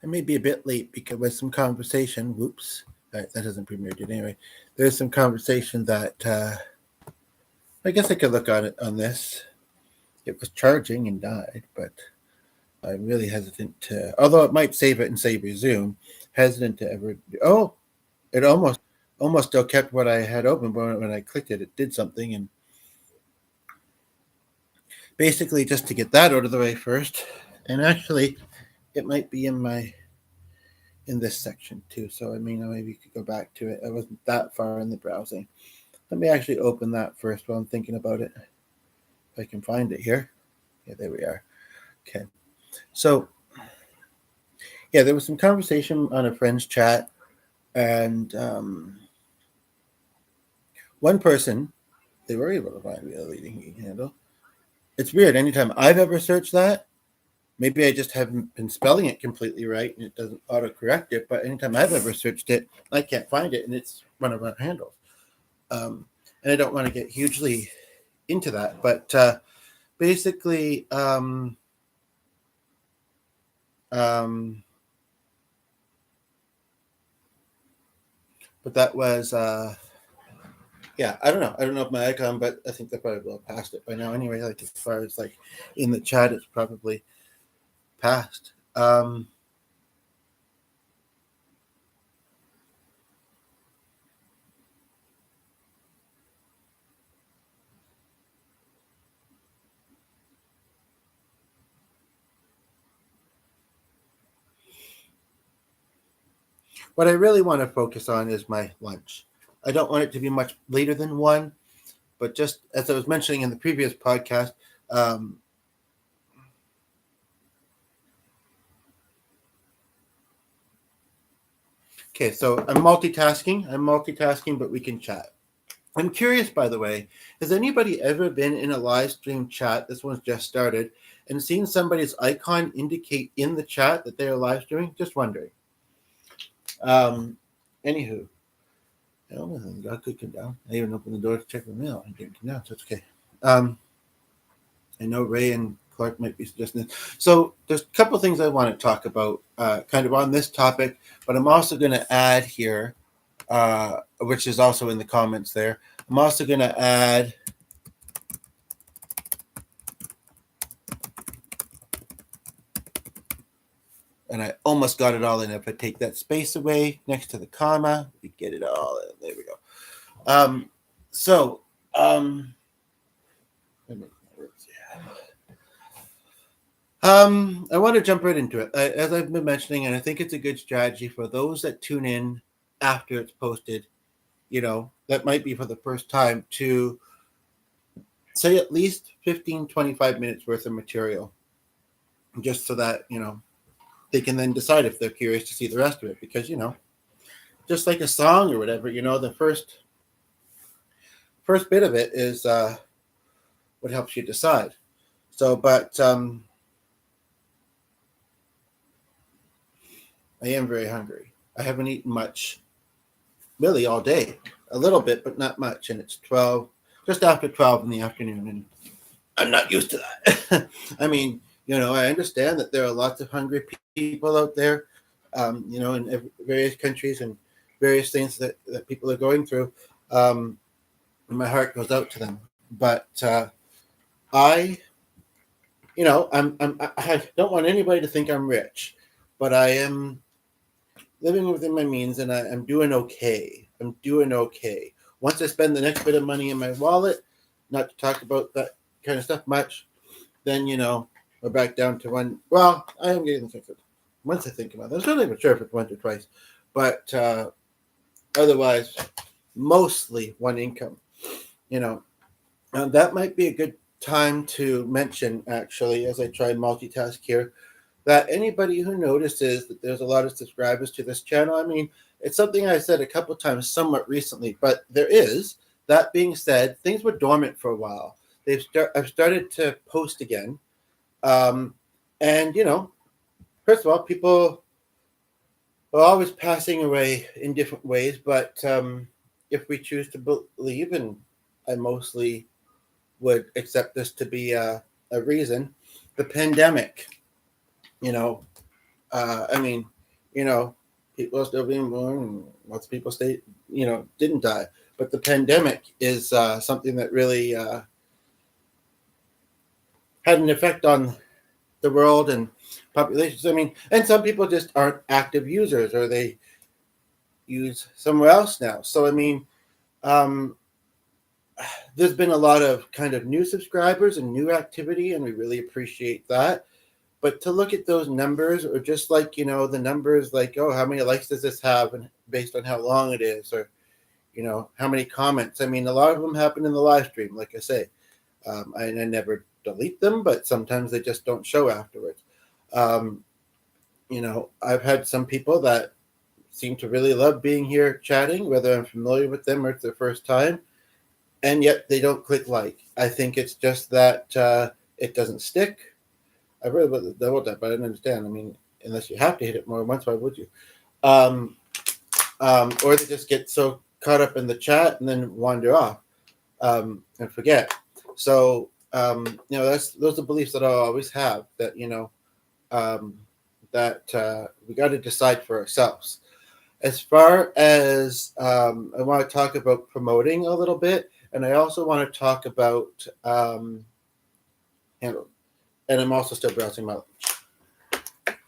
I may be a bit late because with some conversation. Whoops, that hasn't premiered yet. Anyway, there's some conversation that I guess I could look on it on this. It was charging and died, but I'm really hesitant to. Although it might save it and say resume, hesitant to ever. Oh, it almost still kept what I had open, but when I clicked it, it did something. And basically, just to get that out of the way first, and actually, it might be in this section too. So I mean, maybe you could go back to it. I wasn't that far in the browsing. Let me actually open that first while I'm thinking about it. If I can find it here. Yeah, there we are. Okay. So, yeah, there was some conversation on a friend's chat, and one person, they were able to find me a leading heat handle. It's weird. Anytime I've ever searched that, maybe I just haven't been spelling it completely right and it doesn't autocorrect it, but anytime I've ever searched it, I can't find it, and it's one of our handles. And I don't want to get hugely into that, but basically, but that was, yeah, I don't know. I don't know if my icon, but I think they probably will have passed it by now. Anyway, like as far as like in the chat, it's probably passed. What I really want to focus on is my lunch. I don't want it to be much later than 1, but just as I was mentioning in the previous podcast, okay, so I'm multitasking, but we can chat. I'm curious, by the way, has anybody ever been in a live stream chat? This one's just started, and seen somebody's icon indicate in the chat that they are live streaming? Just wondering. Anywho, God could come down. I even opened the door to check the mail. I didn't come down, so it's okay. I know Ray and Clark might be suggesting this. So there's a couple of things I want to talk about kind of on this topic, but I'm also going to add here, which is also in the comments there. I'm also going to add and I almost got it all in. If I take that space away next to the comma, we get it all in. There we go. I want to jump right into it. As I've been mentioning, and I think it's a good strategy for those that tune in after it's posted, that might be for the first time, to say at least 15, 25 minutes worth of material, just so that, they can then decide if they're curious to see the rest of it. Because, just like a song or whatever, the first bit of it is what helps you decide. So, but I am very hungry. I haven't eaten much really all day. A little bit, but not much. And it's 12, just after 12 in the afternoon. And I'm not used to that. I mean, I understand that there are lots of hungry people out there, in various countries and various things that people are going through. And my heart goes out to them. But I don't want anybody to think I'm rich, but I am living within my means, and I'm doing okay. Once I spend the next bit of money in my wallet, not to talk about that kind of stuff much, then, we're back down to one. Well, I am getting sick of it. Once I think about it, I'm not even sure if it's once or twice, but otherwise, mostly one income. That might be a good time to mention, actually, as I try and multitask here, that anybody who notices that there's a lot of subscribers to this channel, I mean, it's something I said a couple times somewhat recently, but there is. That being said, things were dormant for a while. I've started to post again. And, first of all, people are always passing away in different ways, but if we choose to believe, and I mostly would accept this to be a reason, the pandemic, I mean, you know, people are still being born, and lots of people didn't die. But the pandemic is something that really had an effect on the world and populations. I mean, and some people just aren't active users, or they use somewhere else now. So I mean, um, there's been a lot of kind of new subscribers and new activity, and we really appreciate that. But to look at those numbers, or just like the numbers, like, oh, how many likes does this have, and based on how long it is, or how many comments. I mean, a lot of them happen in the live stream, like I say. I never delete them, but sometimes they just don't show afterwards. Um, I've had some people that seem to really love being here chatting, whether I'm familiar with them or it's their first time, and yet they don't click like. I think it's just that it doesn't stick. I really would double that, but I don't understand. I mean, unless you have to hit it more than once, why would you? Um, or they just get so caught up in the chat and then wander off and forget. So those are beliefs that I'll always have, that we got to decide for ourselves. As far as I want to talk about promoting a little bit, and I also want to talk about handle. And I'm also still browsing my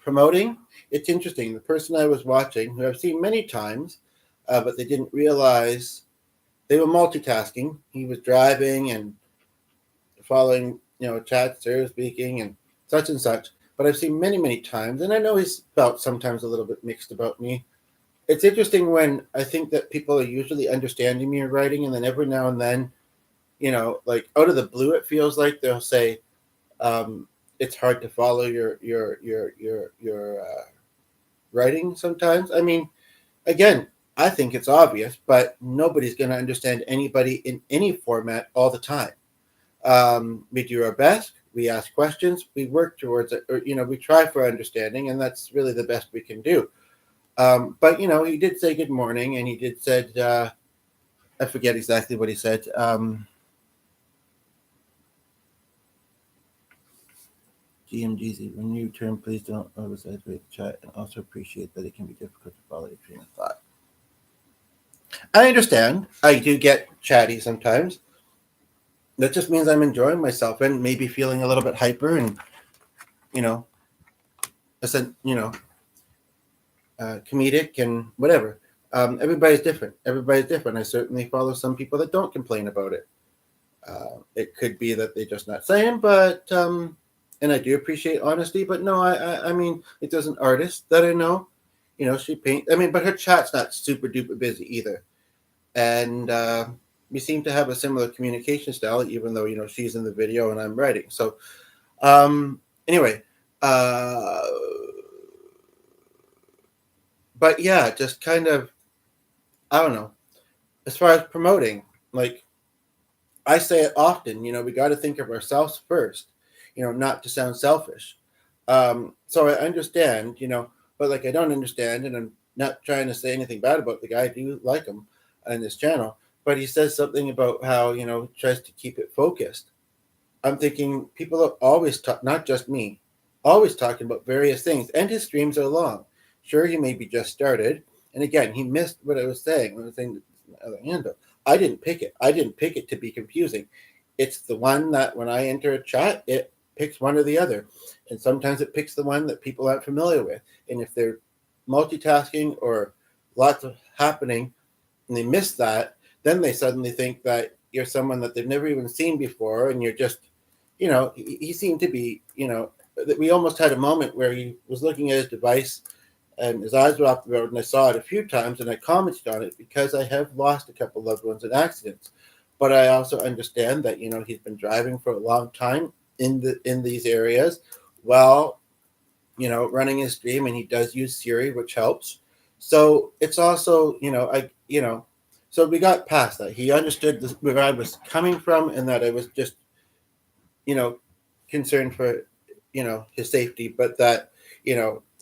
promoting. It's interesting. The person I was watching, who I've seen many times, but they didn't realize they were multitasking. He was driving and following, chats, there speaking, and such. But I've seen many, many times, and I know he's felt sometimes a little bit mixed about me. It's interesting when I think that people are usually understanding me in writing, and then every now and then, like out of the blue, it feels like they'll say, it's hard to follow your writing sometimes. I mean, again, I think it's obvious, but nobody's going to understand anybody in any format all the time. We do our best. We ask questions. We work towards it, or we try for understanding, and that's really the best we can do. But he did say good morning, and he did said, I forget exactly what he said. GMGZ, when you turn, please don't oversize the chat, and also appreciate that it can be difficult to follow your train of thought. I understand. I do get chatty sometimes. That just means I'm enjoying myself and maybe feeling a little bit hyper, and I said, comedic and whatever. Everybody's different. I certainly follow some people that don't complain about it. It could be that they're just not saying, but and I do appreciate honesty. But no, I mean, it does an artist that I know. She paints. I mean, but her chat's not super duper busy either, and we seem to have a similar communication style, even though she's in the video and I'm writing. So anyway, but yeah, just kind of, I don't know. As far as promoting, like I say it often, we got to think of ourselves first, not to sound selfish. So I understand, but like I don't understand, and I'm not trying to say anything bad about the guy. I do like him on this channel, but he says something about how, tries to keep it focused. I'm thinking people are always not just me, always talking about various things, and his streams are long. Sure, he maybe just started, and again, he missed what I was saying when I was saying the other hand up. I didn't pick it. I didn't pick it to be confusing. It's the one that when I enter a chat, it picks one or the other, and sometimes it picks the one that people aren't familiar with. And if they're multitasking or lots of happening, and they miss that, then they suddenly think that you're someone that they've never even seen before, and you're just, he seemed to be, that we almost had a moment where he was looking at his device and his eyes were off the road, and I saw it a few times, and I commented on it because I have lost a couple loved ones in accidents. But I also understand that he's been driving for a long time in these areas, while running his stream, and he does use Siri, which helps. So it's also so we got past that. He understood where I was coming from, and that I was just concerned for his safety, but that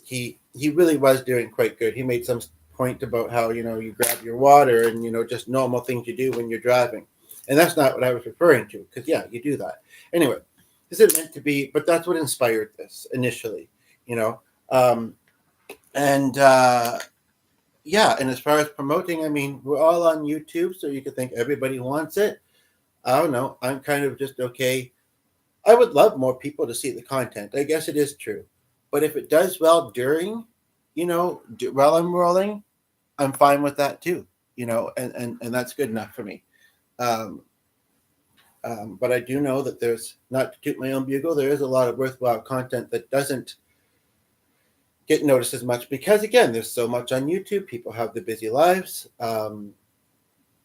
he really was doing quite good. He made some point about how you grab your water and just normal things you do when you're driving, and that's not what I was referring to, because yeah, you do that anyway. This isn't meant to be, but that's what inspired this initially. And yeah, and as far as promoting, I mean, we're all on YouTube, so you could think everybody wants it. I don't know. I'm kind of just okay. I would love more people to see the content. I guess it is true. But if it does well during, while I'm rolling, I'm fine with that too. And that's good enough for me. Um, but I do know that there's, not to toot my own bugle, there is a lot of worthwhile content that doesn't get noticed as much because, again, there's so much on YouTube. People have their busy lives.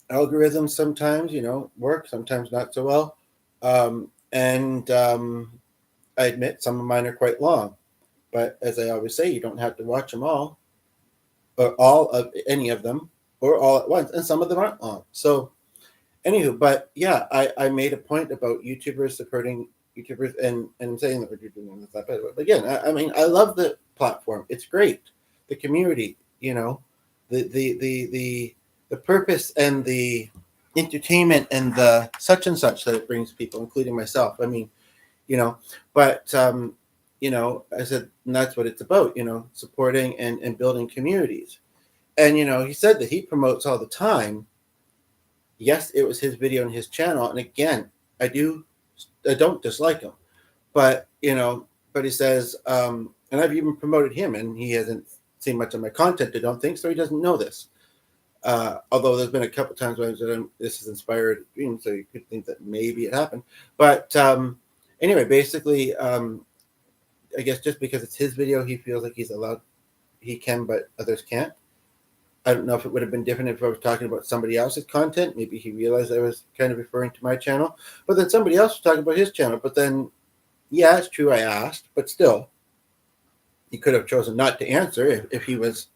Algorithms sometimes, work, sometimes not so well. And I admit some of mine are quite long. But as I always say, you don't have to watch them all, or all of any of them, or all at once. And some of them aren't long. So, anywho, but yeah, I made a point about YouTubers supporting YouTubers, and I'm saying that we're doing this, but again, I mean, I love the platform. It's great. The community, the purpose and the entertainment and the such and such that it brings people, including myself. I mean, but I said, and that's what it's about, supporting and building communities. And he said that he promotes all the time. Yes, it was his video and his channel, and again, I don't dislike him, but but he says, and I've even promoted him, and he hasn't seen much of my content. I don't think so. He doesn't know this. Although there's been a couple times where I said this is inspired dream, so you could think that maybe it happened. But anyway, basically, I guess just because it's his video, he feels like he can, but others can't. I don't know if it would have been different if I was talking about somebody else's content. Maybe he realized I was kind of referring to my channel, but then somebody else was talking about his channel. But then, yeah, it's true, I asked, but still, he could have chosen not to answer if he was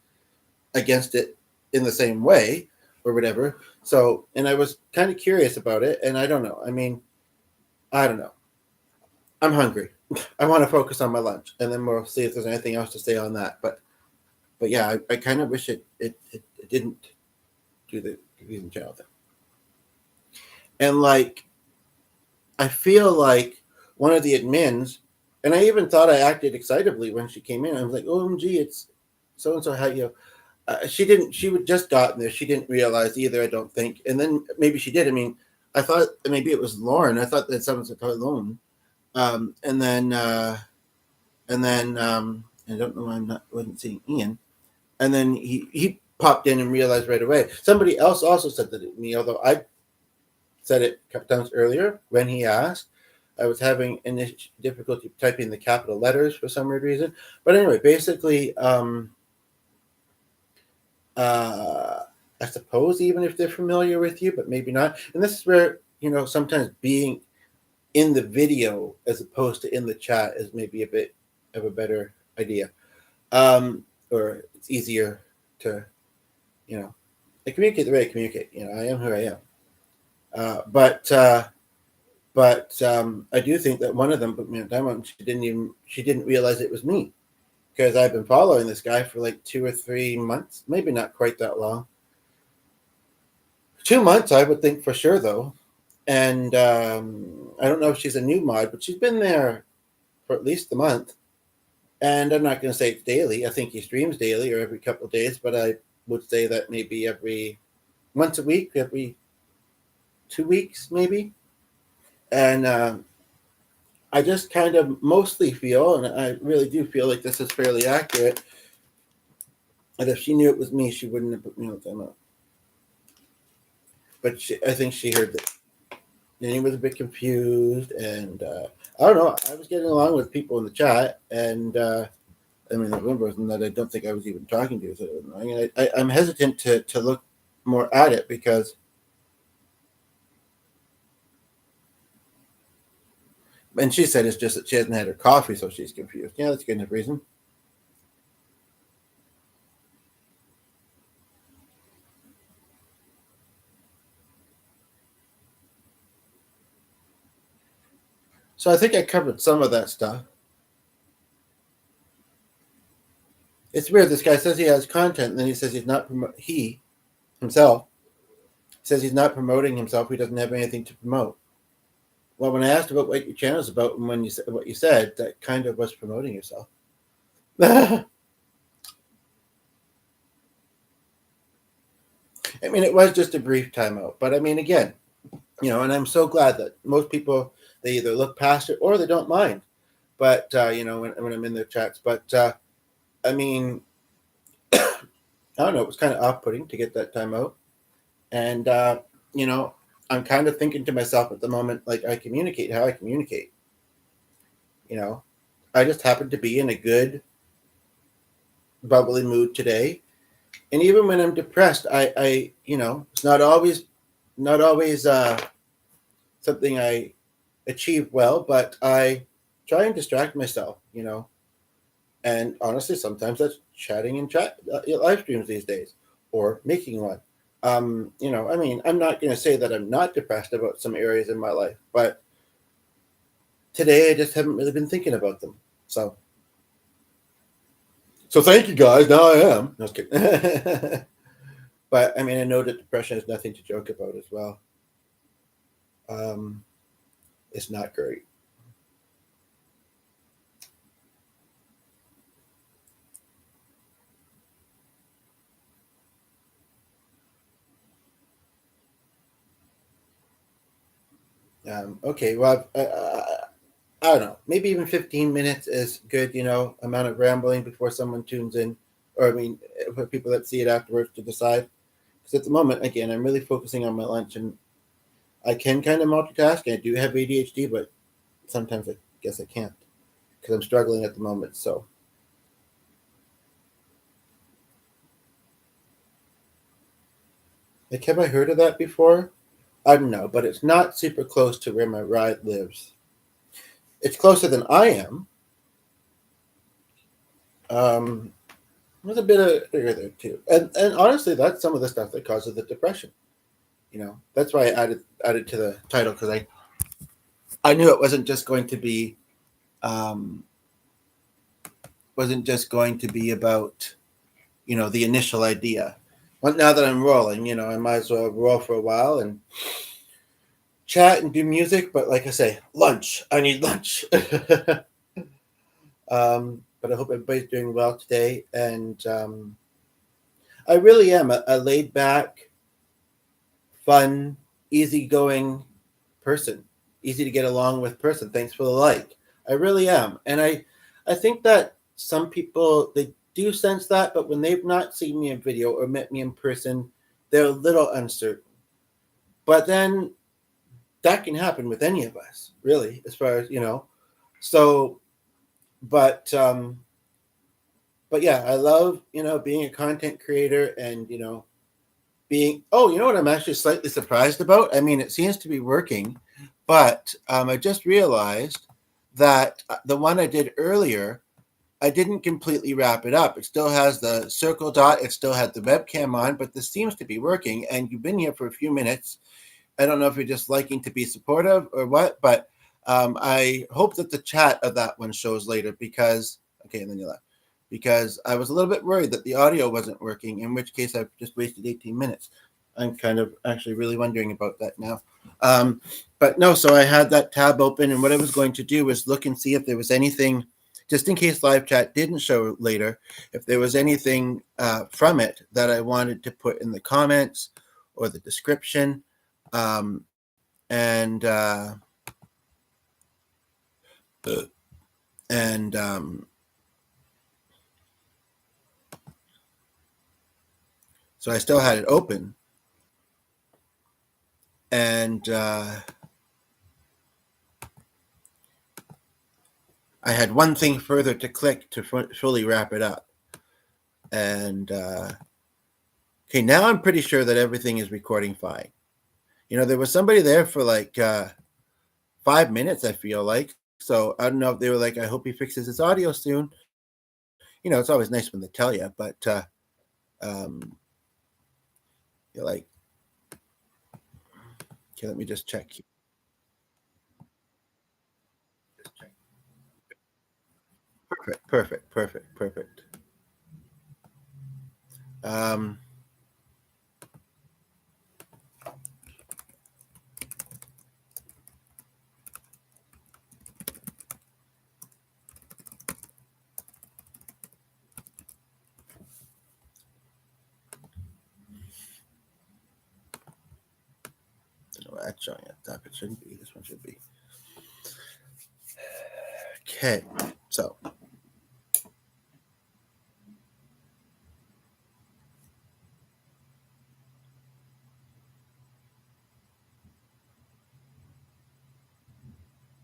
against it in the same way or whatever. So, and I was kind of curious about it, and I don't know. I mean, I don't know. I'm hungry. I want to focus on my lunch, and then we'll see if there's anything else to say on that. But yeah, I kind of wish it didn't do the confusing channel thing. And like, I feel like one of the admins, and I even thought I acted excitably when she came in. I was like, "OMG, it's so and so." How you? She didn't. She would just gotten there. She didn't realize either. I don't think. And then maybe she did. I mean, I thought maybe it was Lauren. I thought that someone said Lauren. And then I don't know why wasn't seeing Ian. And then he popped in and realized right away. Somebody else also said that to me, although I said it a couple times earlier when he asked. I was having difficulty typing the capital letters for some weird reason. But anyway, basically, I suppose even if they're familiar with you, but maybe not. And this is where, sometimes being in the video as opposed to in the chat is maybe a bit of a better idea. Or it's easier to, I communicate the way I communicate. I am who I am. But I do think that one of them put me on timeout. She didn't realize it was me, because I've been following this guy for like 2 or 3 months, maybe not quite that long. 2 months, I would think for sure, though. And I don't know if she's a new mod, but she's been there for at least a month. And I'm not going to say it's daily. I think he streams daily or every couple of days, but I would say that maybe once a week, every 2 weeks, maybe. And I just kind of mostly feel, and I really do feel like this is fairly accurate, that if she knew it was me, she wouldn't have put me on timeout. But I think she heard that. And he was a bit confused, and I don't know. I was getting along with people in the chat, and I mean, the one person that I don't think I was even talking to. So I mean, I'm hesitant to look more at it because. And she said it's just that she hasn't had her coffee, so she's confused. Yeah, that's a good enough reason. So I think I covered some of that stuff. It's weird. This guy says he has content, and then he says he's not he himself says he's not promoting himself. He doesn't have anything to promote. Well, when I asked about what your channel is about, and when you said what you said, that kind of was promoting yourself. I mean, it was just a brief timeout, but I mean, again, and I'm so glad that most people, they either look past it or they don't mind. But when I'm in their chats, but I mean, I don't know, it was kind of off-putting to get that timeout, and you know, I'm kind of thinking to myself at the moment, like I communicate how I communicate. You know, I just happen to be in a good, bubbly mood today, and even when I'm depressed, it's not always something I achieve well, but I try and distract myself. And honestly, sometimes that's chatting in chat live streams these days, or making one. I mean, I'm not going to say that I'm not depressed about some areas in my life, but today I just haven't really been thinking about them. So thank you guys. Now I am. No, I was kidding. But I mean, I know that depression is nothing to joke about as well. Um, it's not great. Okay, well, I don't know. Maybe even 15 minutes is good, amount of rambling before someone tunes in, or I mean, for people that see it afterwards to decide. Because at the moment, again, I'm really focusing on my lunch, and I can kind of multitask. I do have ADHD, but sometimes I guess I can't because I'm struggling at the moment. So, like, have I heard of that before? I don't know, but it's not super close to where my ride lives. It's closer than I am. Um, there's a bit of air there too, and honestly, that's some of the stuff that causes the depression. That's why I added to the title because I knew it um, wasn't just going to be about the initial idea. Well, now that I'm rolling, I might as well roll for a while and chat and do music. But like I say, lunch. I need lunch. But I hope everybody's doing well today, and I really am a laid back, fun, easygoing person, easy to get along with person. Thanks for the like. I really am, and I think that some people they do sense that, but when they've not seen me in video or met me in person, they're a little uncertain. But then that can happen with any of us, really, as far as. So, but but yeah, I love being a content creator and being. Oh, you know what? I'm actually slightly surprised about. I mean, it seems to be working, but I just realized that the one I did earlier, I didn't completely wrap it up. It still has the circle dot. It still had the webcam on, but this seems to be working. And you've been here for a few minutes. I don't know if you're just liking to be supportive or what, but I hope that the chat of that one shows later because, okay, and then you left. Because I was a little bit worried that the audio wasn't working, in which case I've just wasted 18 minutes. I'm kind of actually really wondering about that now. But no, so I had that tab open, and what I was going to do was look and see if there was anything, just in case live chat didn't show later, if there was anything from it that I wanted to put in the comments or the description. Um, and and so I still had it open, and I had one thing further to click to fully wrap it up. And okay, now I'm pretty sure that everything is recording fine. There was somebody there for like 5 minutes, I feel like. So I don't know if they were like, I hope he fixes his audio soon. It's always nice when they tell you, but you're like, okay, let me just check. Perfect, perfect, perfect, perfect. Um, that's showing it up. It shouldn't be. This one should be. Okay, so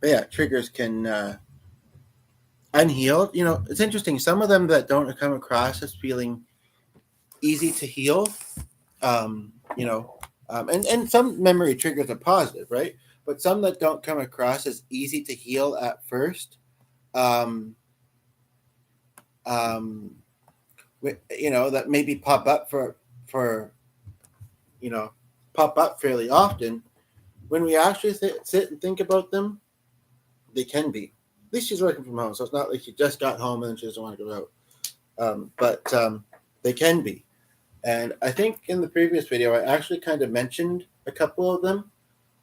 yeah, triggers can unhealed. It's interesting. Some of them that don't come across as feeling easy to heal, um, you know, and some memory triggers are positive, right? But some that don't come across as easy to heal at first, um, um, that maybe for you know pop up fairly often. When we actually sit and think about them, they can be. At least she's working from home, so it's not like she just got home and she doesn't want to go out. But they can be. And I think in the previous video, I actually kind of mentioned a couple of them.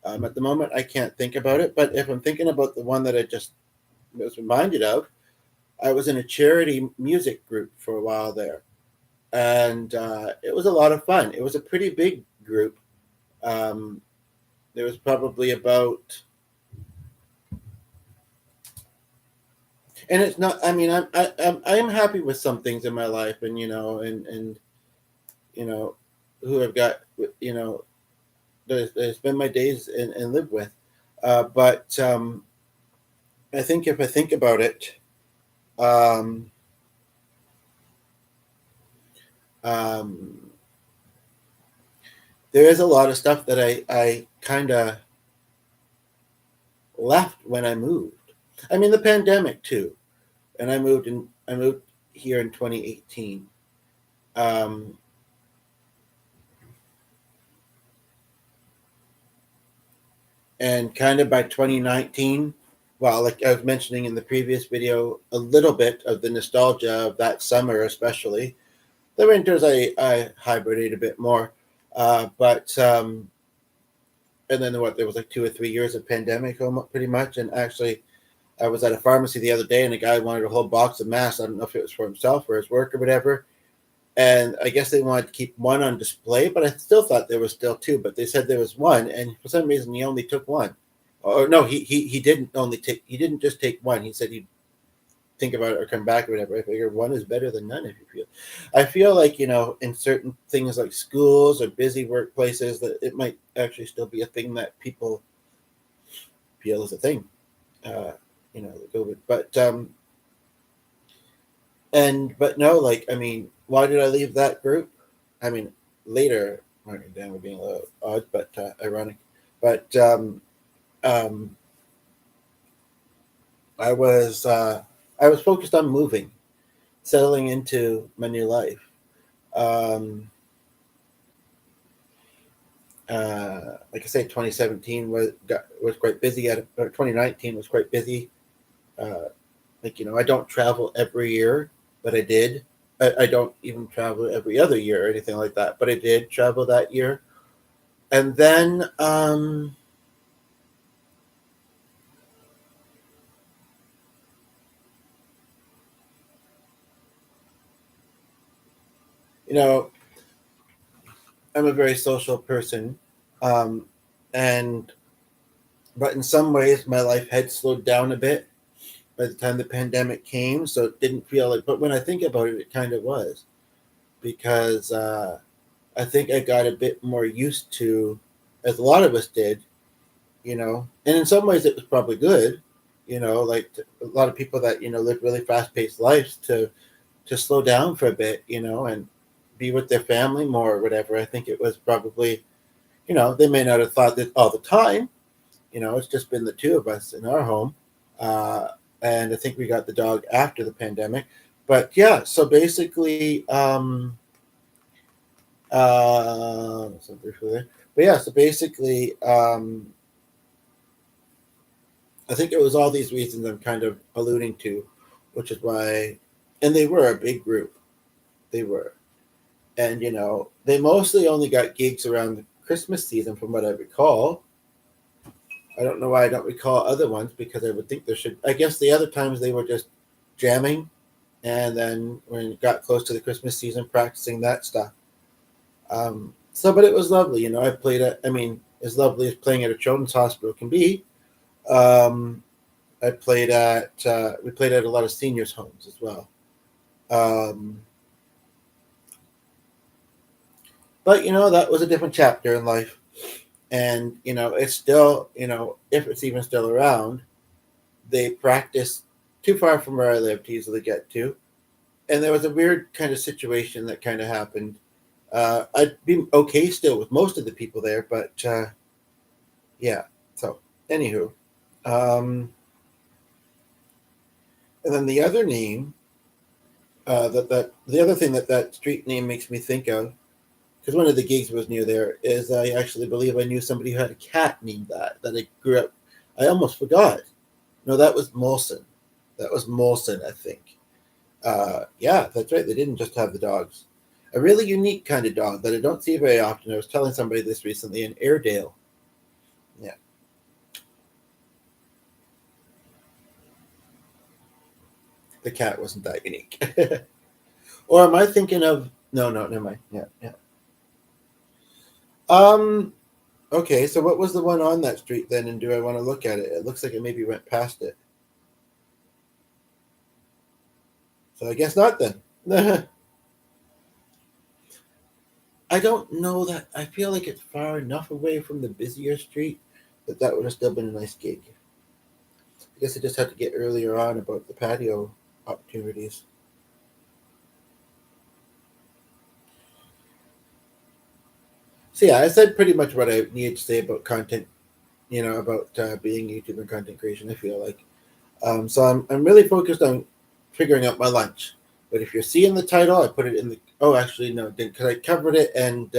At the moment, I can't think about it. But if I'm thinking about the one that I just was reminded of, I was in a charity music group for a while there. And it was a lot of fun. It was a pretty big group. There was probably about, and it's not. I mean, I'm happy with some things in my life, and and who I've got, that I spend my days and live with. But I think if I think about it, um, um, there is a lot of stuff that I kind of left when I moved. I mean, the pandemic too, and I moved here in 2018. Um, and kind of by 2019, well, like I was mentioning in the previous video, a little bit of the nostalgia of that summer, especially. The winters, I hibernate a bit more, but and then there was like 2 or 3 years of pandemic, pretty much. And actually, I was at a pharmacy the other day, and a guy wanted a whole box of masks. I don't know if it was for himself or his work or whatever. And I guess they wanted to keep one on display, but I still thought there was still two. But they said there was one, and for some reason he only took one. Or no, he didn't only take. He didn't just take one. He said he'd think about it or come back or whatever. I figure one is better than none. If you feel, I feel like in certain things like schools or busy workplaces that it might actually still be a thing that people feel is a thing. The COVID, but no, like, I mean, why did I leave that group? I mean, later, marking down would being a little odd, but ironic. But um, I was focused on moving, settling into my new life. Um, like I say, 2017 was quite busy. Or 2019 was quite busy. I don't travel every year, but I did. I don't even travel every other year or anything like that, but I did travel that year. And then I'm a very social person, um, and but in some ways my life had slowed down a bit by the time the pandemic came, so it didn't feel like. But when I think about it, it kind of was, because I think I got a bit more used to, as a lot of us did, and in some ways it was probably good, like a lot of people that live really fast-paced lives to slow down for a bit, and be with their family more or whatever. I think it was probably, they may not have thought that all the time. It's just been the two of us in our home, uh, and I think we got the dog after the pandemic. But yeah, so basically, so briefly there. But yeah, so basically, I think it was all these reasons I'm kind of alluding to, which is why, and they were a big group. They were. And, they mostly only got gigs around the Christmas season, from what I recall. I don't know why I don't recall other ones, because I would think there should. I guess the other times they were just jamming, and then when it got close to the Christmas season, practicing that stuff. But it was lovely. I played it. I mean, as lovely as playing at a children's hospital can be, um, I played at we played at a lot of seniors' homes as well. Um, but that was a different chapter in life, and it's still if it's even still around, they practice too far from where I live to easily get to, and there was a weird kind of situation that kind of happened. I'd be okay still with most of the people there, but yeah. So, anywho, um, and then the other name that the other thing that street name makes me think of, because one of the gigs was near there, is I actually believe I knew somebody who had a cat named that I grew up. I almost forgot. No, that was Molson. That was Molson, I think. Yeah, that's right. They didn't just have the dogs. A really unique kind of dog that I don't see very often. I was telling somebody this recently in Airedale. Yeah, the cat wasn't that unique. Or am I thinking of? No, no, never mind. Yeah, yeah. Um. Okay, so what was the one on that street then? And do I want to look at it? It looks like it maybe went past it. So I guess not then. I don't know that. I feel like it's far enough away from the busier street that would have still been a nice gig. I guess I just had to get earlier on about the patio opportunities. So yeah, I said pretty much what I needed to say about content. About being YouTuber content creation. I feel like so I'm really focused on figuring out my lunch. But if you're seeing the title, I put it in the. Oh, actually no, didn't because I covered it and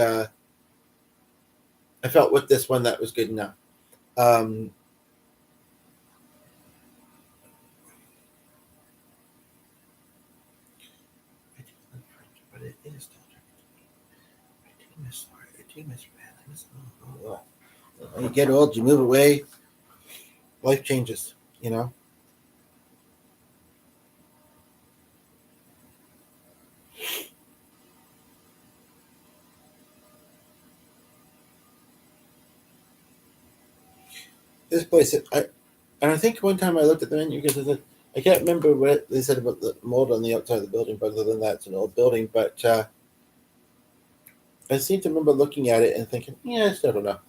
I felt with this one that was good enough. Um, but it is still. I do miss Florida. I do miss Red. I miss. When you get old, you move away. Life changes. You know. This place, and I think one time I looked at the menu because I can't remember what they said about the mold on the outside of the building, but other than that, it's an old building. But I seem to remember looking at it and thinking, yeah, I still don't know.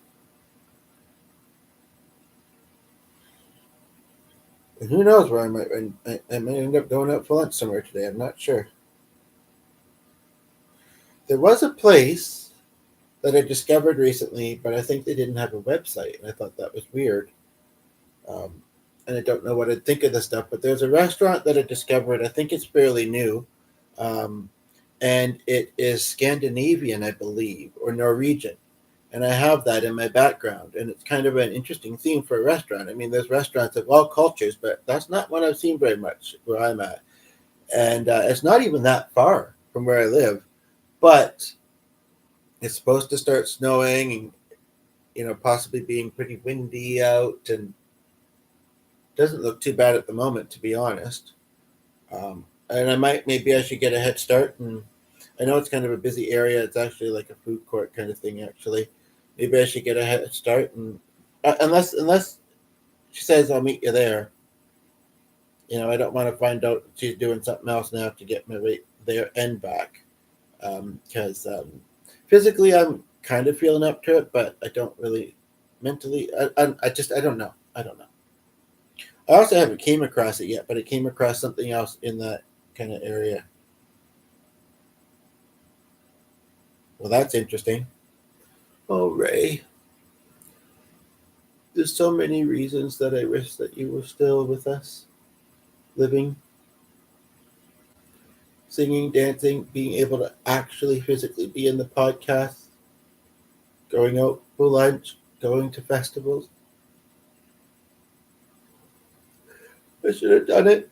And who knows where I might I might end up going out for lunch somewhere today. I'm not sure. There was a place that I discovered recently, but I think they didn't have a website, and I thought that was weird. Um, and I don't know what I'd think of this stuff, but there's a restaurant that I discovered. I think it's fairly new, um, and it is Scandinavian, I believe, or Norwegian. And I have that in my background, and it's kind of an interesting theme for a restaurant. I mean, there's restaurants of all cultures, but that's not what I've seen very much where I'm at, and it's not even that far from where I live. But it's supposed to start snowing, and possibly being pretty windy out, and doesn't look too bad at the moment, to be honest. And maybe I should get a head start. And I know it's kind of a busy area. It's actually like a food court kind of thing. Actually, maybe I should get a head start. And unless she says I'll meet you there, I don't want to find out she's doing something else and I have to get my rate there and back. Because physically I'm kind of feeling up to it, but I don't really mentally. I don't know. I don't know. I also haven't came across it yet, but I came across something else in that kind of area. Well, that's interesting. Oh, Ray, there's so many reasons that I wish that you were still with us, living, singing, dancing, being able to actually physically be in the podcast, going out for lunch, going to festivals. I should have done it.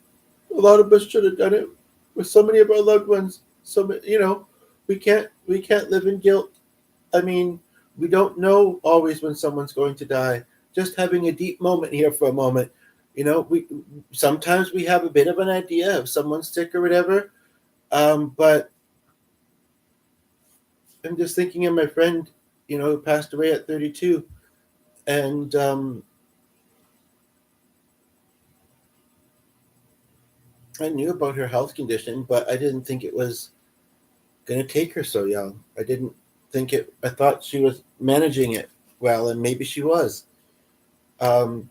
A lot of us should have done it with so many of our loved ones. We can't live in guilt. I mean, we don't know always when someone's going to die. Just having a deep moment here for a moment. We sometimes we have a bit of an idea if someone's sick or whatever. But I'm just thinking of my friend, who passed away at 32. And I knew about her health condition, but I didn't think it was going to take her so young. I didn't think it. I thought she was managing it well, and maybe she was. Um,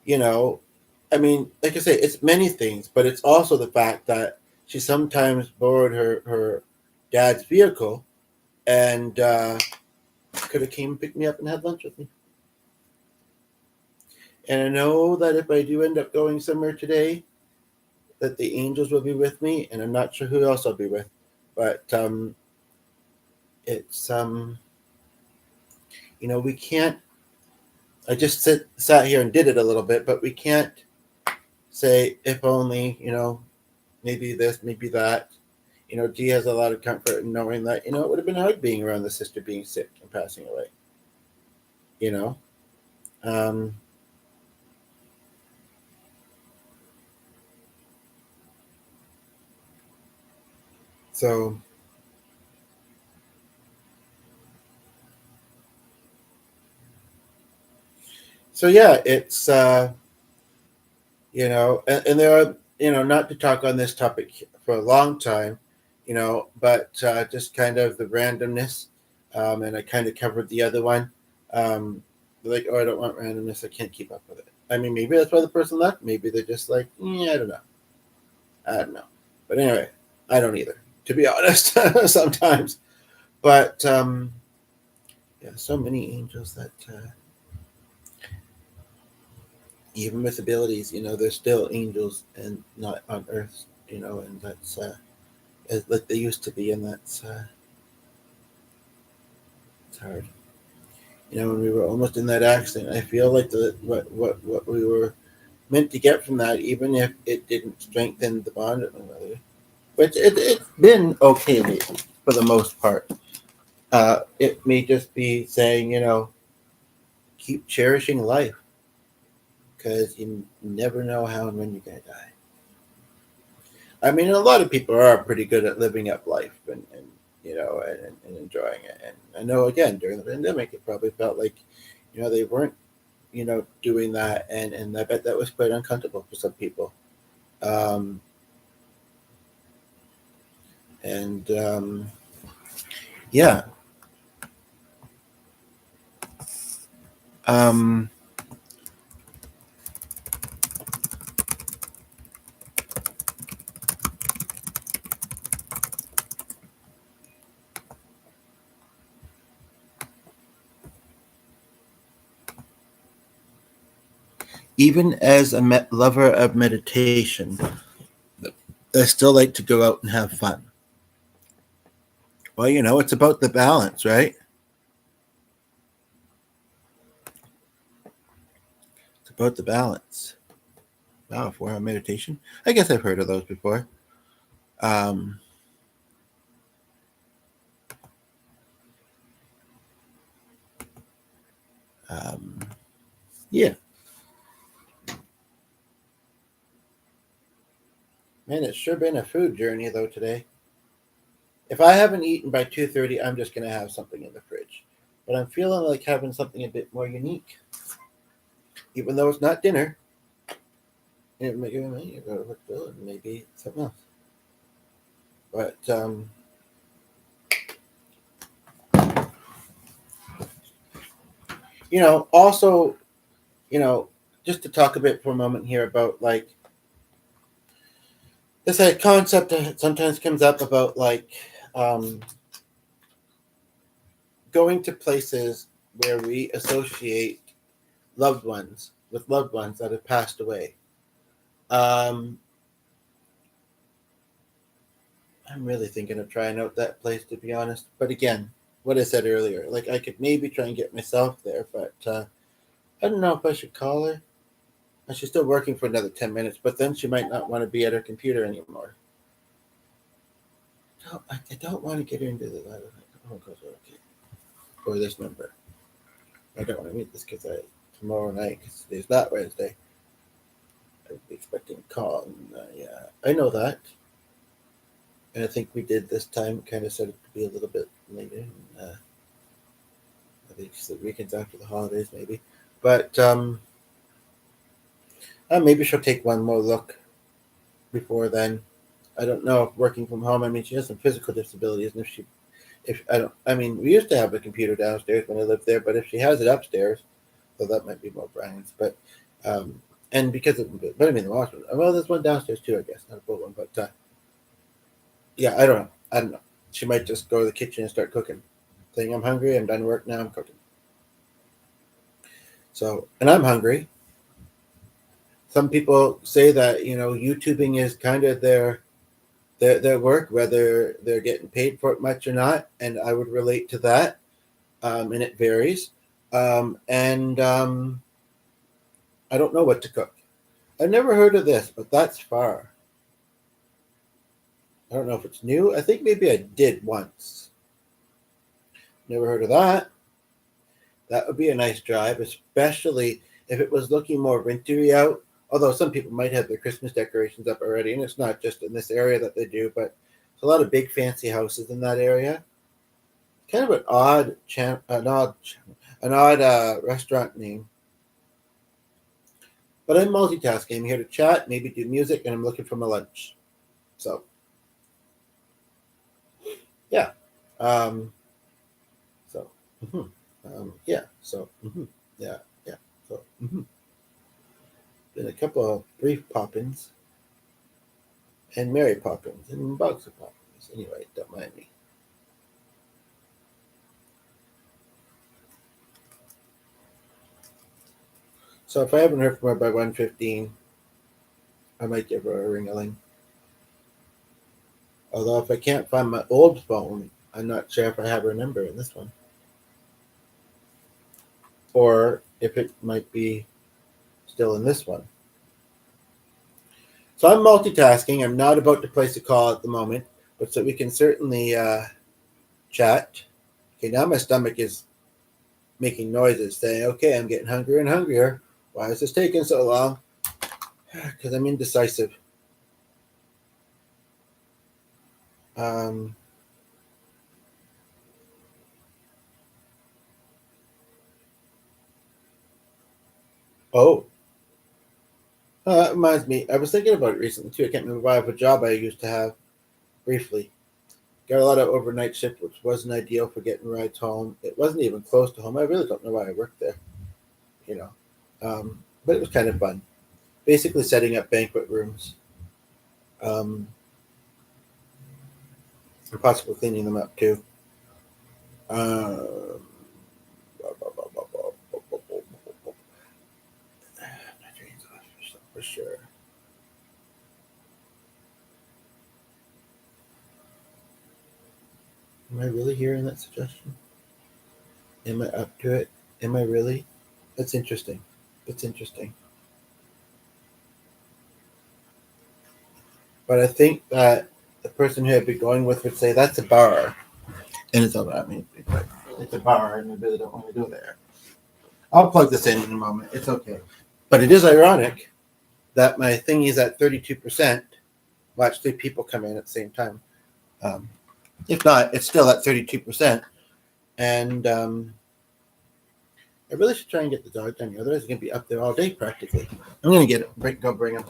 you know, I mean, like I say, it's many things, but it's also the fact that she sometimes borrowed her dad's vehicle and could have came and picked me up and had lunch with me. And I know that if I do end up going somewhere today, that the angels will be with me, and I'm not sure who else I'll be with, but it's we can't. I just sat here and did it a little bit, but we can't say if only maybe this, maybe that. Dee has a lot of comfort in knowing that it would have been hard being around the sister being sick and passing away. You know, um, so yeah, it's and there are not to talk on this topic for a long time, but just kind of the randomness, and I kind of covered the other one. Like, oh, I don't want randomness. I can't keep up with it. I mean, maybe that's why the person left. Maybe they're just like, I don't know. I don't know. But anyway, I don't either, to be honest, sometimes. But yeah, so many angels that even with abilities, they're still angels and not on earth, and that's like they used to be, and that's it's hard. When we were almost in that accident, I feel like what we were meant to get from that, even if it didn't strengthen the bond with one another, which it's been okay lately for the most part. It may just be saying, keep cherishing life because you never know how and when you're gonna die. I mean, a lot of people are pretty good at living up life and enjoying it. And I know again during the pandemic, it probably felt like, they weren't, doing that, and I bet that was quite uncomfortable for some people. Um, and yeah, um, even as a lover of meditation, I still like to go out and have fun. Well, it's about the balance, right? It's about the balance. Wow, 4 hour meditation. I guess I've heard of those before. Um, um, yeah, man, it's sure been a food journey though today. If I haven't eaten by 2:30, I'm just gonna have something in the fridge. But I'm feeling like having something a bit more unique, even though it's not dinner. Maybe something else. But also, you know, just to talk a bit for a moment here about like this concept that sometimes comes up about like um, going to places where we associate loved ones with loved ones that have passed away. Um, I'm really thinking of trying out that place to be honest. But again, what I said earlier, like I could maybe try and get myself there, but I don't know if I should call her. She's still working for another 10 minutes, but then she might not want to be at her computer anymore. No, I don't want to get her into the live event. Oh, okay. For this number. I don't want to meet this because tomorrow night, because today's not Wednesday. I'd be expecting a call. And, yeah, I know that. And I think we did this time, kind of set it to be a little bit later. And, the weekends after the holidays, maybe. But maybe she'll take one more look before then. I don't know if working from home. I mean, she has some physical disabilities, and if I don't, I mean, we used to have a computer downstairs when I lived there, but if she has it upstairs, so that might be more Brian's. But and because but I mean, the washroom. Well, there's one downstairs too, I guess, not a full one. But yeah, I don't know. I don't know. She might just go to the kitchen and start cooking, saying, "I'm hungry. I'm done work now. I'm cooking." So, and I'm hungry. Some people say that YouTubing is kind of their work, whether they're getting paid for it much or not, and I would relate to that. And it varies. And I don't know what to cook. I've never heard of this, but that's far. I don't know if it's new. I think maybe I did once. Never heard of that. That would be a nice drive, especially if it was looking more wintry out. Although some people might have their Christmas decorations up already, and it's not just in this area that they do, but there's a lot of big fancy houses in that area. Kind of an odd restaurant name. But I'm multitasking. I'm here to chat, maybe do music, and I'm looking for my lunch. So, yeah. Um, so, mhm. Yeah. So, yeah, yeah. So, been a couple of brief pop-ins and Mary pop-ins and bugs of pop-ins. Anyway, don't mind me. So if I haven't heard from her by 1:15, I might give her a ring-a-ling. Although if I can't find my old phone, I'm not sure if I have her number in this one. Or if it might be still in this one. So I'm multitasking. I'm not about to place a call at the moment, but so we can certainly chat. Okay, now my stomach is making noises saying, okay, I'm getting hungrier and hungrier. Why is this taking so long? Because I'm indecisive. Um, oh, that reminds me. I was thinking about it recently too. I can't remember why. Of a job I used to have briefly. Got a lot of overnight shift, which wasn't ideal for getting rides home. It wasn't even close to home. I really don't know why I worked there, you know. But it was kind of fun. Basically, setting up banquet rooms, um, and possibly cleaning them up too. Um, my train's off for sure. Am I really hearing that suggestion? Am I up to it? Am I really? That's interesting. That's interesting. But I think that the person who I'd be going with would say that's a bar, and it's all. I mean, it's a bar, and I really don't want to go there. I'll plug this in a moment. It's okay. But it is ironic that my thing is at 32%. Watch 3 people come in at the same time. Um, if not, it's still at 32%. And I really should try and get the dog down here. Otherwise, it's going to be up there all day practically. I'm going to get it. Go bring him.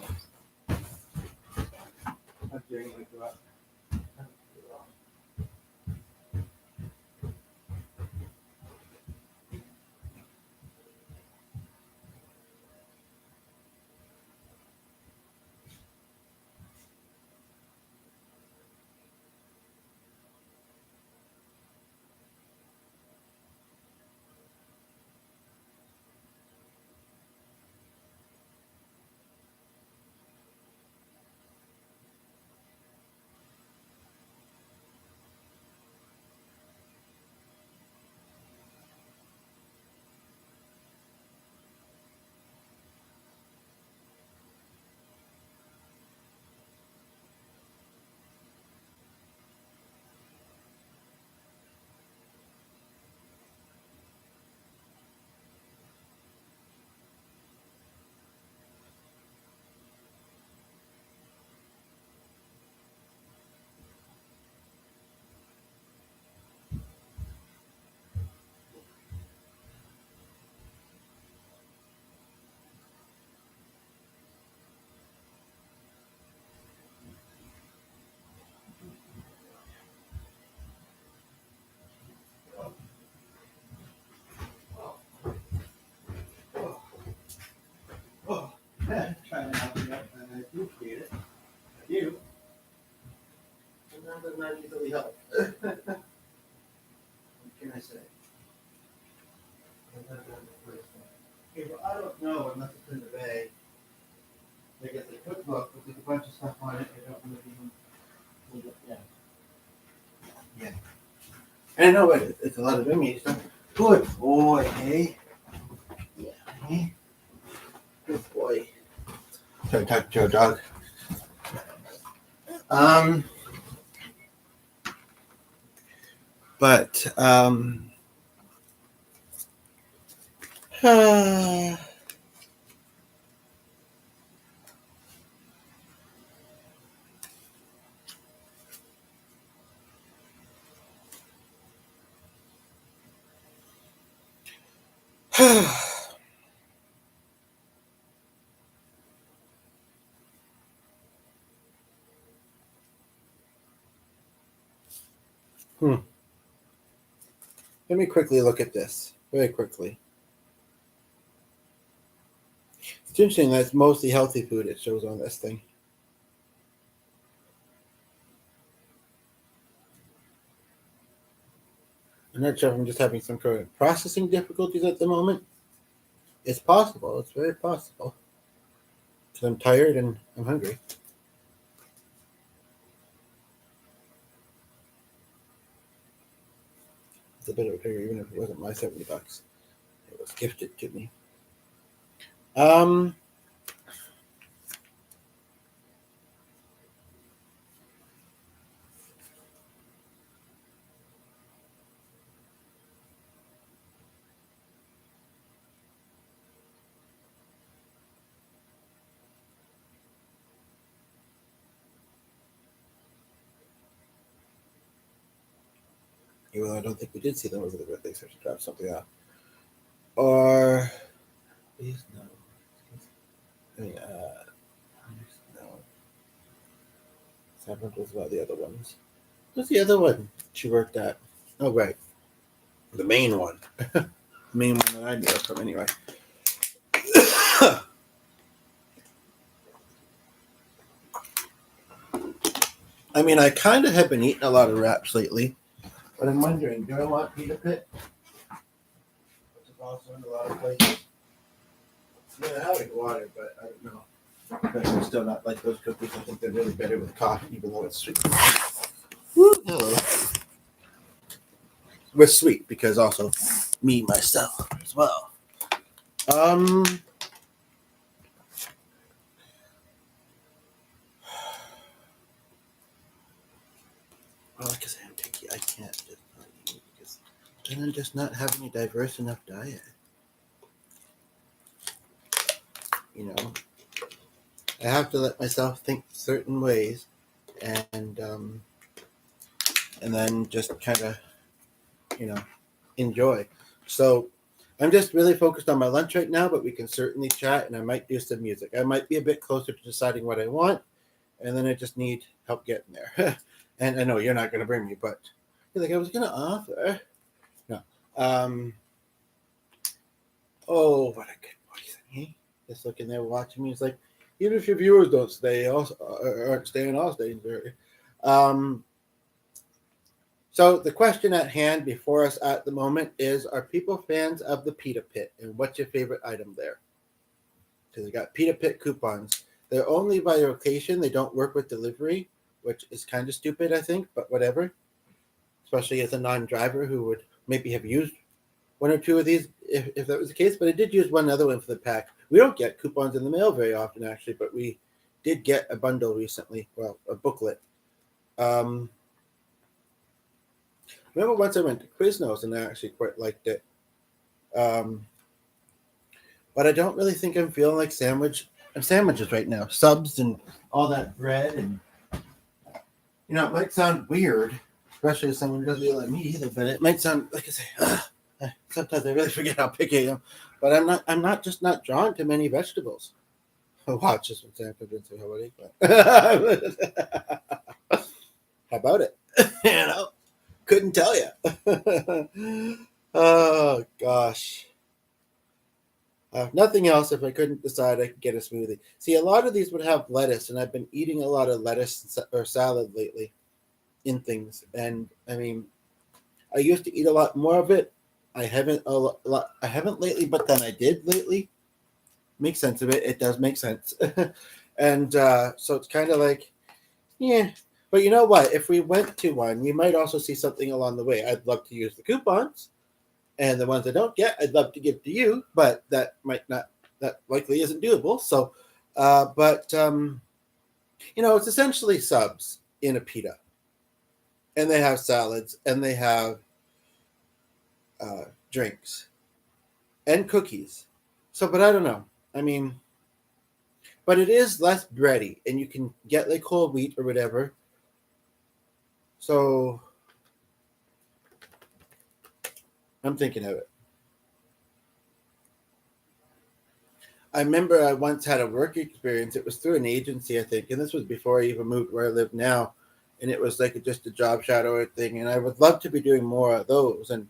That does not easily help. What can I say? Okay, well, I don't know unless it's in the bag. Like it's a cookbook with a bunch of stuff on it. I don't really even. Yeah. Yeah. I know it's a lot of image stuff. Good boy, hey. Yeah, hey. Good boy. Sorry, talk to your dog. But let me quickly look at this. Very quickly. It's interesting that it's mostly healthy food it shows on this thing. I'm not sure if I'm just having some kind of processing difficulties at the moment. It's possible. It's very possible. Because I'm tired and I'm hungry. It's a bit of a figure, even if it wasn't my $70. It was gifted to me. Even though I don't think we did see them over the birthday, so I should drop something off. Or please no. No. Seven was about the other ones. What's the other one she worked at? Oh, right. The main one. The main one that I knew her from, anyway. I mean, I kind of have been eating a lot of wraps lately, but I'm wondering, do I want pita pit? Which is also in a lot of places. Yeah, I like water, but I don't know. I'm still not like those cookies. I think they're really better with coffee, even though it's sweet. Woo, hello. With sweet, because also me, myself, as well. Well, like I say, I'm picky. I can't just not eat because then I'm just not having a diverse enough diet. You know, I have to let myself think certain ways, and then just kind of, enjoy. So I'm just really focused on my lunch right now, but we can certainly chat, and I might do some music. I might be a bit closer to deciding what I want, and then I just need help getting there. And I know you're not going to bring me, but you're like, I was going to offer. No. Oh, what a good voice. He just looking there watching me. He's like, even if your viewers don't stay, aren't staying, I'll stay. So the question at hand before us at the moment is, are people fans of the Pita Pit? And what's your favorite item there? Because they got Pita Pit coupons. They're only by location. They don't work with delivery, which is kind of stupid, I think, but whatever. Especially as a non-driver who would maybe have used one or two of these if that was the case. But I did use one other one for the pack. We don't get coupons in the mail very often, actually, but we did get a bundle recently. Well, a booklet. Remember once I went to Quiznos and I actually quite liked it. But I don't really think I'm feeling like sandwiches right now. Subs and all that bread, and it might sound weird, especially as someone who doesn't eat like me either. But it might sound like I say, sometimes I really forget how picky I am. But I'm not drawn to many vegetables. Watch this one, Sam. How about it? Couldn't tell you. Oh gosh. Nothing else. If I couldn't decide, I could get a smoothie. See, a lot of these would have lettuce, and I've been eating a lot of lettuce or salad lately. in things. And I mean, I used to eat a lot more of it. I haven't I haven't lately, but then I did lately. Make sense of it. It does make sense. And so it's kind of like, yeah. But you know what? If we went to one, we might also see something along the way. I'd love to use the coupons, and the ones I don't get, I'd love to give to you, but that might not, that likely isn't doable. So, but it's essentially subs in a pita, and they have salads, and they have drinks and cookies. So, but I don't know. I mean, but it is less bready, and you can get like whole wheat or whatever. So I'm thinking of it. I remember I once had a work experience. It was through an agency, I think, and this was before I even moved where I live now. And it was like just a job shadow thing. And I would love to be doing more of those. And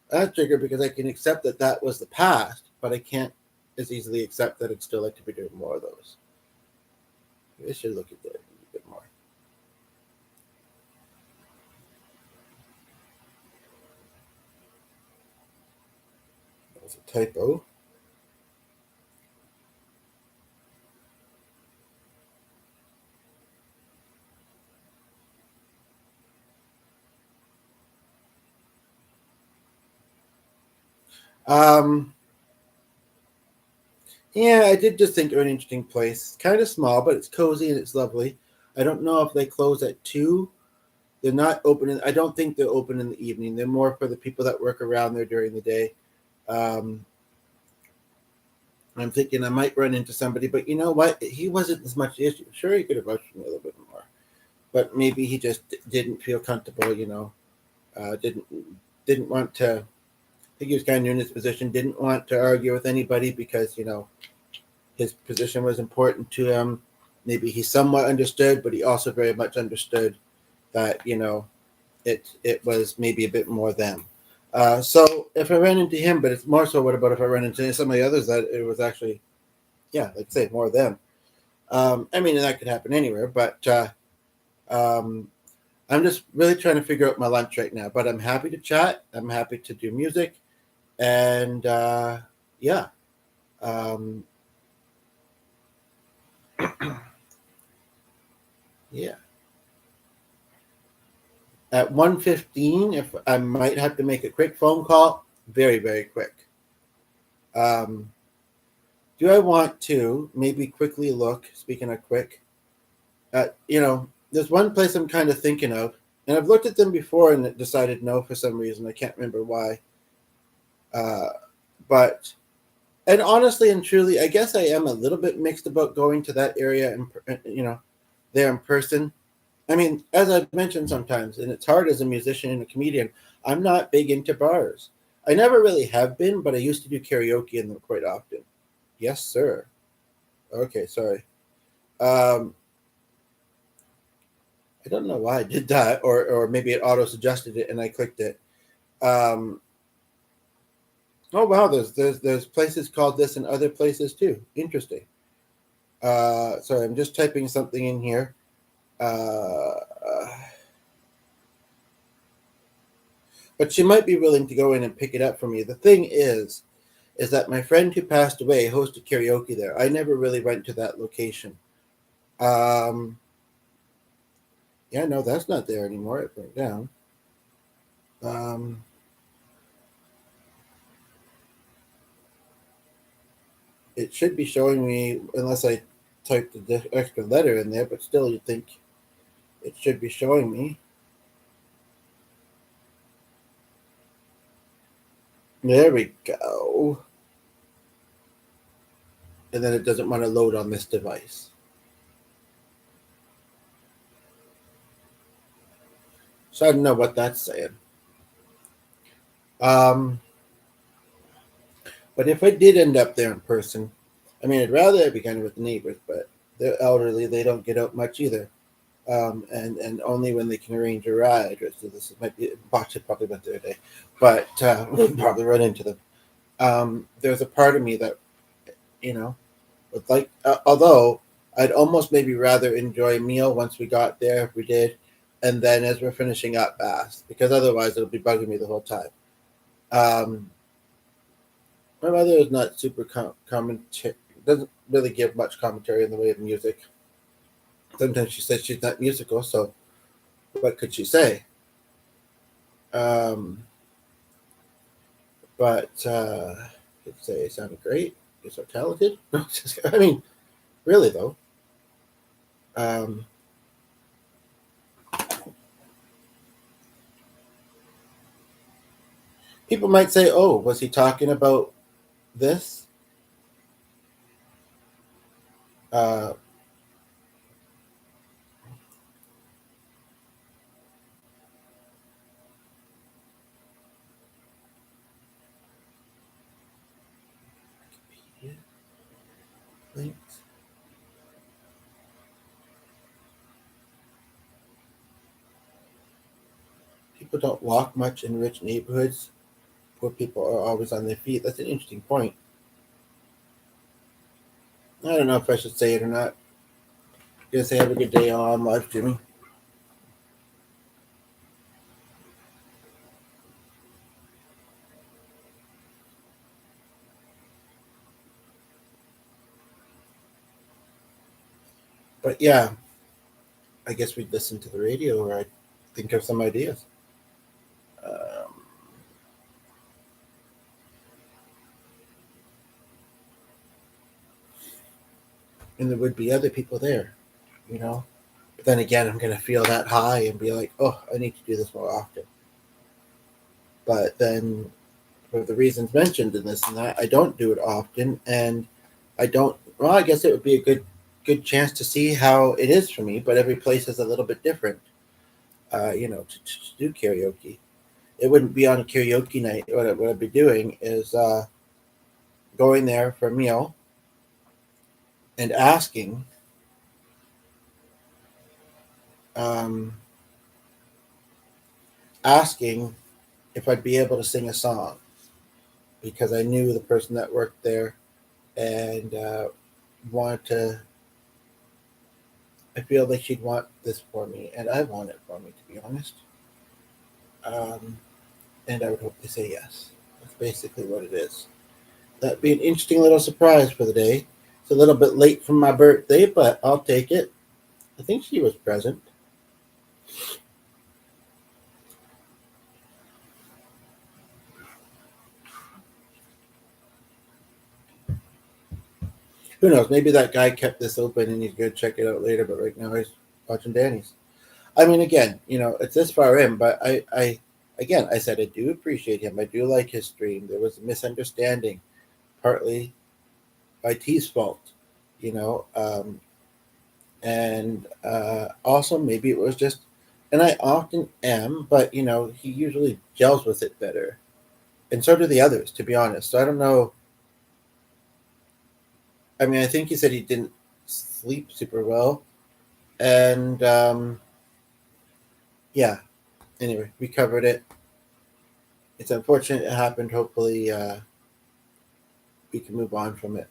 that's triggered because I can accept that that was the past, but I can't as easily accept that I'd still like to be doing more of those. I should look at that a bit more. That was a typo. Um, yeah, I did just think of an interesting place. It's kind of small, but it's cozy and it's lovely. I don't know if they close at 2. They're not open. I don't think they're open in the evening. They're more for the people that work around there during the day. Um, I'm thinking I might run into somebody, but you know what? He wasn't as much issue. Sure, he could have rushed me a little bit more, but maybe he just didn't feel comfortable. Didn't want to. I think he was kind of new in his position. Didn't want to argue with anybody because his position was important to him. Maybe he somewhat understood, but he also very much understood that it was maybe a bit more them. So if I ran into him, but it's more so, what about if I ran into some of the others that it was actually, yeah, like say more them. I mean, that could happen anywhere, but um, I'm just really trying to figure out my lunch right now. But I'm happy to chat. I'm happy to do music, and yeah. Um, yeah. At 1:15, if I might have to make a quick phone call, very, very quick. Um, do I want to maybe quickly look, speaking of quick, there's one place I'm kind of thinking of, and I've looked at them before and decided no for some reason. I can't remember why. Uh, but, and honestly and truly, I guess I am a little bit mixed about going to that area and, there in person. I mean, as I've mentioned sometimes, and it's hard as a musician and a comedian, I'm not big into bars. I never really have been, but I used to do karaoke in them quite often. Yes, sir. Okay, sorry. Um, I don't know why I did that, or maybe it auto suggested it and I clicked it. Um, oh wow, there's places called this and other places too. Interesting. Sorry, I'm just typing something in here. Uh, but she might be willing to go in and pick it up for me. The thing is that my friend who passed away hosted karaoke there. I never really went to that location. Um, yeah, no, that's not there anymore. It went down. Um, it should be showing me, unless I typed the extra letter in there, but still, you'd think it should be showing me. There we go. And then it doesn't want to load on this device. So I don't know what that's saying. Um, but if I did end up there in person, I mean, I'd rather be kind of with the neighbors, but they're elderly. They don't get out much either. And only when they can arrange a ride. So this might be, Box probably went there today, but we'll probably run into them. There's a part of me that, would although I'd almost maybe rather enjoy a meal once we got there, if we did, and then as we're finishing up, ask, because otherwise it'll be bugging me the whole time. My mother is not super commentary, doesn't really give much commentary in the way of music. Sometimes she says she's not musical, so what could she say? Um, but could say it sounded great. You're so talented. I mean, really though. Um, People might say, "Oh, was he talking about this?" Uh, links. People don't walk much in rich neighborhoods. Poor people are always on their feet. That's an interesting point. I don't know if I should say it or not. Guess I have a good day on live streaming. But yeah, I guess we'd listen to the radio or I'd think of some ideas. Um, and there would be other people there, you know? But then again, I'm going to feel that high and be like, oh, I need to do this more often. But then, for the reasons mentioned in this and that, I don't do it often. And I don't, well, I guess it would be a good chance to see how it is for me, but every place is a little bit different, to do karaoke. It wouldn't be on a karaoke night. What I'd be doing is going there for a meal and um, asking if I'd be able to sing a song because I knew the person that worked there and wanted to. I feel like she'd want this for me, and I want it for me, to be honest. Um, and I would hope they say yes. That's basically what it is. That'd be an interesting little surprise for the day. It's a little bit late for my birthday, but I'll take it. I think she was present. Who knows? Maybe that guy kept this open and he's going to check it out later, but right now he's watching Danny's. I mean, again, it's this far in, but again, I said I do appreciate him. I do like his stream. There was a misunderstanding, partly by T's fault, you know, and also maybe it was just, and I often am, but he usually gels with it better, and so do the others, to be honest. So I don't know. I mean, I think he said he didn't sleep super well, and yeah. Anyway, we covered it. It's unfortunate it happened. Hopefully, we can move on from it.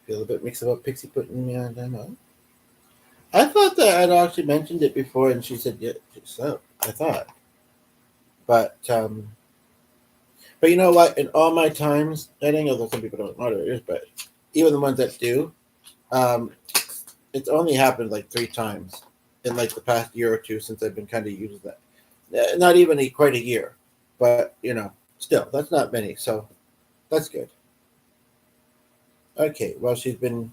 Feel a bit mixed about Pixie putting me on demo. I thought that I'd actually mentioned it before, and she said, "Yeah, so." I thought, but you know what? In all my times editing, although some people don't know what it is, but even the ones that do, um, it's only happened like 3 times in like the past year or two since I've been kind of using that. Not even quite a year, but still, that's not many. So that's good. Okay, well, she's been.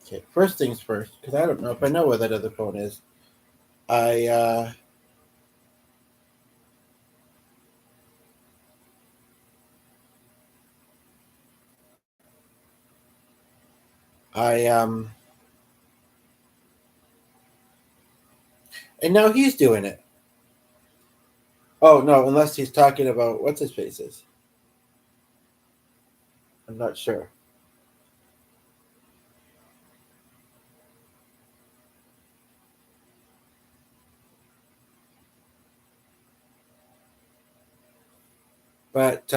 Okay, first things first, because I don't know if I know where that other phone is. I I and now he's doing it. Oh no, unless he's talking about what's his faces. I'm not sure. But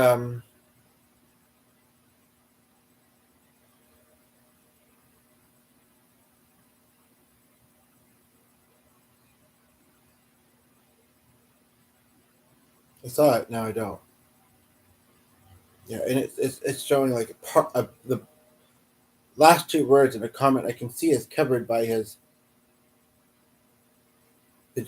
I saw it, now I don't. Yeah, and it's showing like a part of the last two words in a comment I can see is covered by his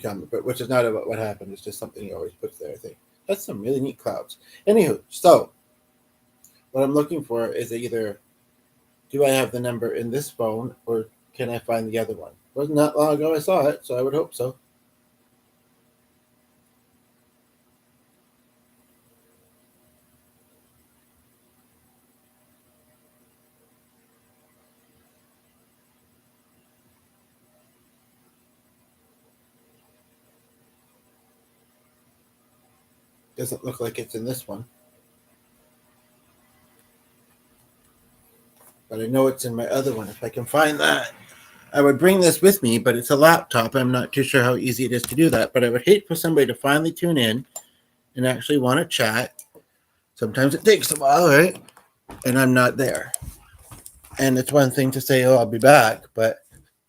comment, but which is not about what happened. It's just something he always puts there, I think. That's some really neat clouds. Anywho, so what I'm looking for is either do I have the number in this phone or can I find the other one? Wasn't that long ago I saw it, so I would hope so. Doesn't look like it's in this one. But I know it's in my other one. If I can find that, I would bring this with me, but it's a laptop. I'm not too sure how easy it is to do that. But I would hate for somebody to finally tune in and actually want to chat. Sometimes it takes a while, right? And I'm not there. And it's one thing to say, oh, I'll be back, but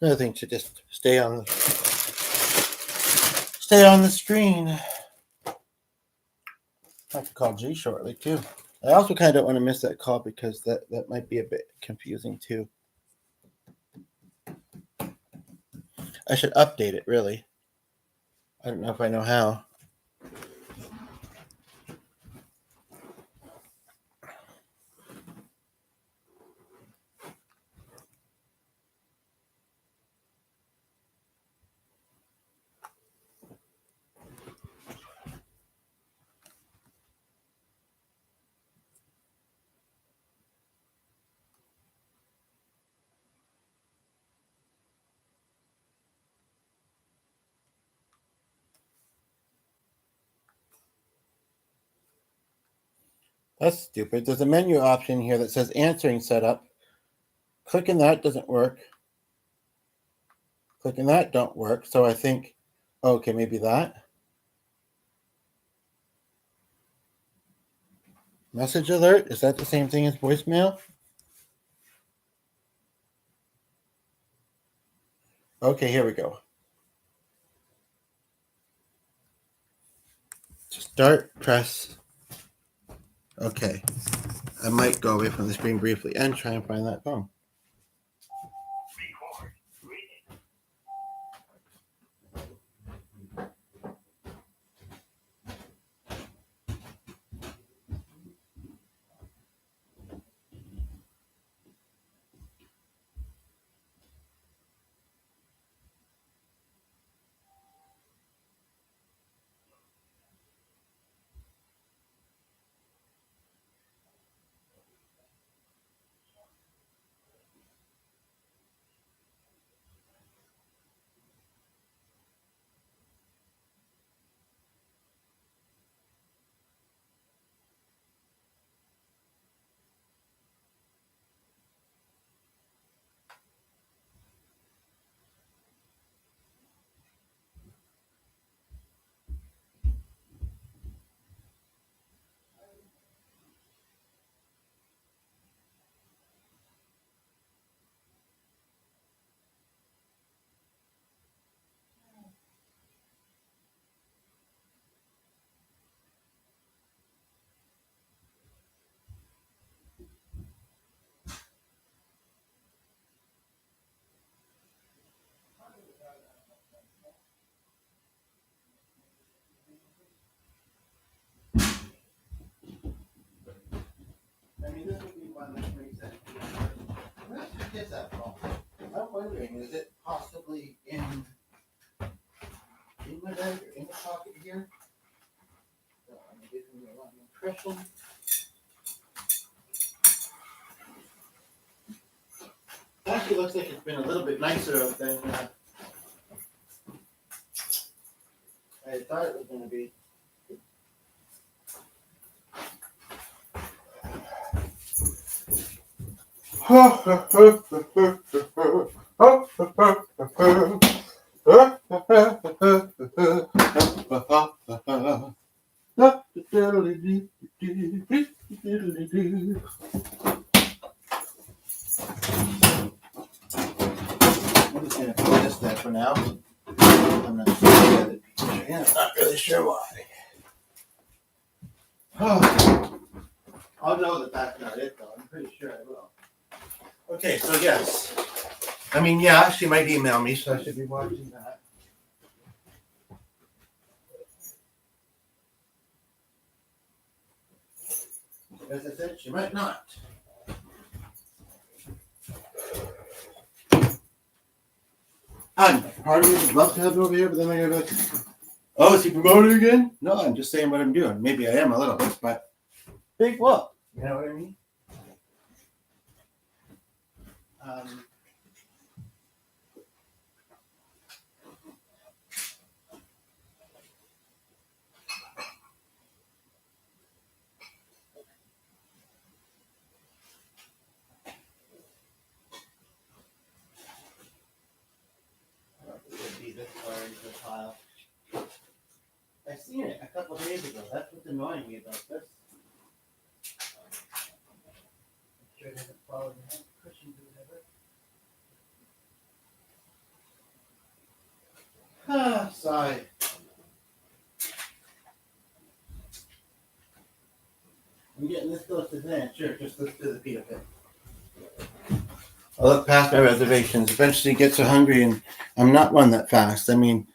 another thing to just stay on the screen. I have to call G shortly too. I also kind of don't want to miss that call because that might be a bit confusing too. I should update it, really. I don't know if I know how. That's stupid. There's a menu option here that says answering setup. Clicking that doesn't work. Clicking that don't work. So I think, okay, maybe that. Message alert? Is that the same thing as voicemail? Okay, here we go. Start, press. Okay. I might go away from the screen briefly and try and find that phone. I mean, this would be one that makes sense. Where did you get that from? I'm wondering, is it possibly in my bag or in the pocket here? I'm getting a lot of impression. Actually, looks like it's been a little bit nicer than I thought it was going to be. I'm just going to put this there for now. I'm not sure. I'm not really sure why. Oh, I'll know that that's not it, though. I'm pretty sure I will. Okay, so yes. I mean, yeah, she might email me, so I should be watching that. As I said, she might not. Part of me would love to have it over here, but then I'm going to be like, oh, is he promoting again? No, I'm just saying what I'm doing. Maybe I am a little bit, but big whoop. You know what I mean? Be this far into the pile. I seen it a couple days ago. That's what's annoying me about this. I'm sure it hasn't fallen behind the cushions or whatever. Ah, sigh. I'm getting this close to the end. Sure, just let's do the pita pit. I look past my reservations. Eventually get so hungry, and I'm not one that fast. I mean,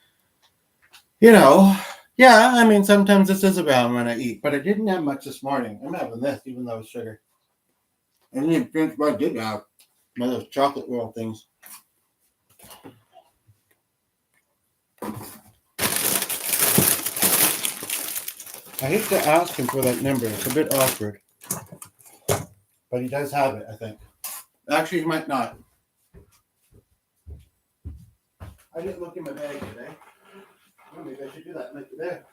you know, yeah, I mean, sometimes this is around when I eat, but I didn't have much this morning. I'm having this, even though it's sugar. I didn't even drink what I did have. One of those chocolate roll things. I hate to ask him for that number. It's a bit awkward. But he does have it, I think. Actually, he might not. I didn't look in my bag today. Oh, maybe I should do that. Look there.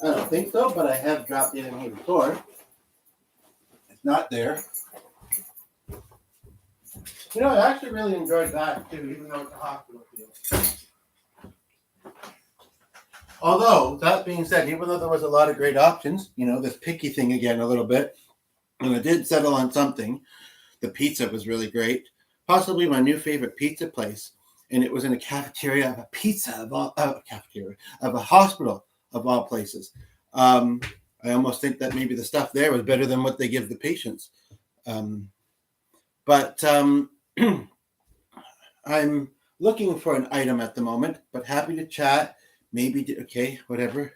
I don't think so, but I have dropped it in here before. It's not there. You know, I actually really enjoyed that too, even though it's a hospital feel. Although, that being said, even though there was a lot of great options, you know, this picky thing again a little bit, and I did settle on something. The pizza was really great. Possibly my new favorite pizza place. And it was in a cafeteria of a pizza of all cafeteria of a hospital of all places. I almost think that maybe the stuff there was better than what they give the patients. But I'm looking for an item at the moment, but happy to chat. Maybe, okay, whatever.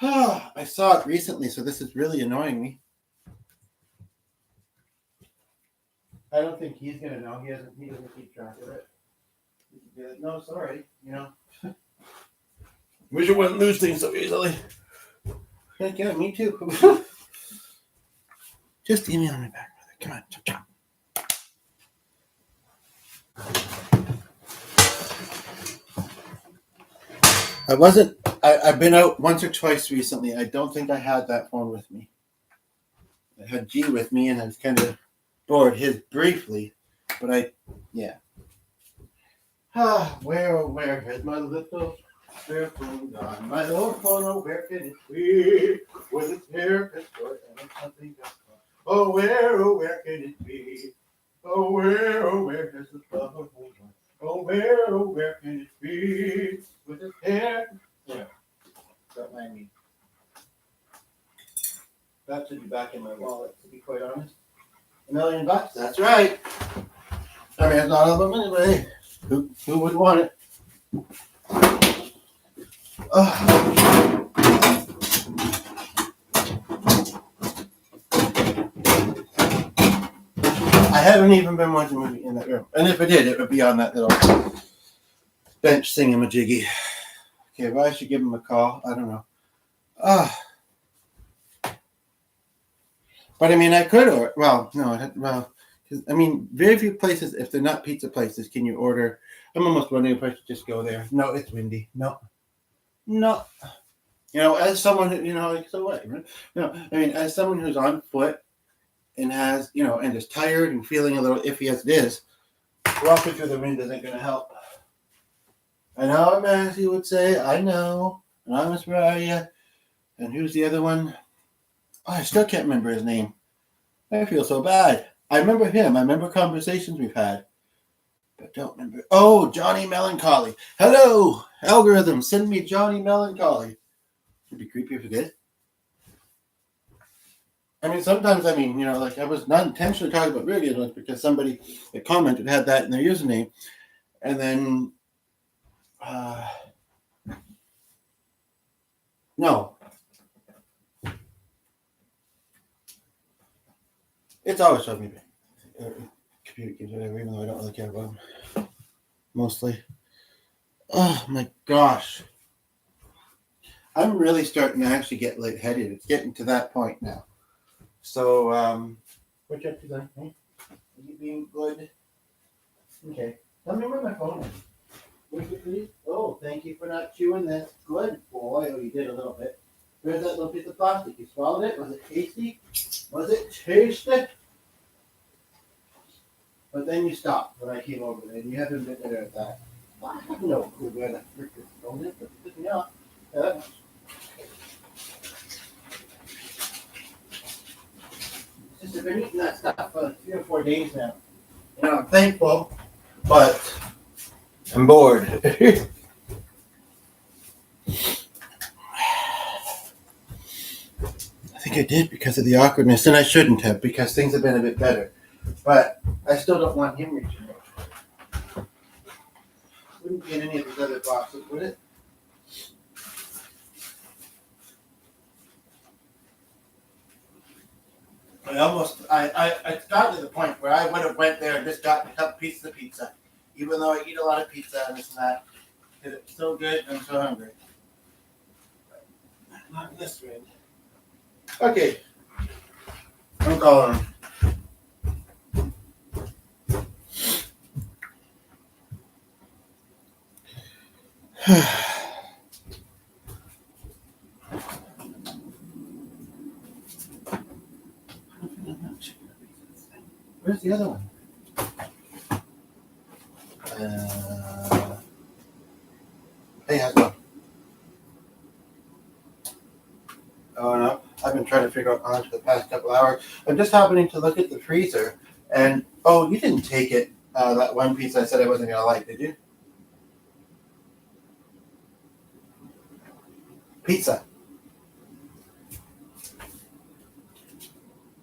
I saw it recently, so this is really annoying me. I don't think he's gonna know. He doesn't keep track of it. He could be like, no, sorry, you know. Wish you wouldn't lose things so easily. Heck yeah, me too. Just email me back, brother. Come on, chop chop. I've been out once or twice recently. I don't think I had that phone with me. I had G with me, and I was kind of bored his briefly, but yeah. Where, oh, where has my little spare phone gone? My little phone, oh, where can it be? With its hair short and something got caught. Oh, where can it be? Oh, where has the phone gone? Oh, where can it be? With its hair. Yeah, that might mean. That should be back in my wallet, to be quite honest. $1 million, that's right. I mean, it's not all about money, but hey, who would want it? I haven't even been watching a movie in that room. And if I did, it would be on that little bench thingamajiggy. Okay, well, I should give him a call. I don't know. But I mean, I could order. Well, no, well, I mean, very few places, if they're not pizza places, can you order. I'm almost wondering if I should just go there. No, it's windy. No. You know, as someone who, you know, like, so what? Right? No, I mean, as someone who's on foot and has, you know, and is tired and feeling a little iffy as it is, walking through the wind isn't going to help. I know what Matthew would say. I know. And I'm Miss Mariah. And who's the other one? Oh, I still can't remember his name. I feel so bad. I remember him. I remember conversations we've had. But don't remember. Oh, Johnny Melancholy. Hello, algorithm. Send me Johnny Melancholy. It'd be creepy if it did. I mean, sometimes, I was not intentionally talking about radio ones because somebody that commented had that in their username. And then, no. It's always showing me computer games, whatever, even though I don't really care about them. Mostly. Oh my gosh. I'm really starting to actually get lightheaded. It's getting to that point now. So, what you up to then? Hey? Are you being good? Okay. Tell me where my phone is. Would you please? Oh, thank you for not chewing that. Good boy. Oh, you did a little bit. Where's that little piece of plastic? You swallowed it? Was it tasty? Was it tasty? But then you stopped when I came over there, and you haven't been better at that. I have no clue where the frick this phone is, but it took me off. Just I've been eating that stuff for 3 or 4 days now. I'm thankful, but I'm bored. I think I did because of the awkwardness, and I shouldn't have because things have been a bit better. But I still don't want him reaching out. Wouldn't be in any of his other boxes, would it? I got to the point where I would have went there and just gotten a couple pieces of pizza, even though I eat a lot of pizza and this and that, because it's so good and I'm so hungry. But not this way. Okay, I'm calling him. Where's the other one? Hey, how's it going? Oh no, I've been trying to figure out lunch for the past couple hours. I'm just happening to look at the freezer, and you didn't take it. That one piece I said I wasn't gonna like, did you? Pizza.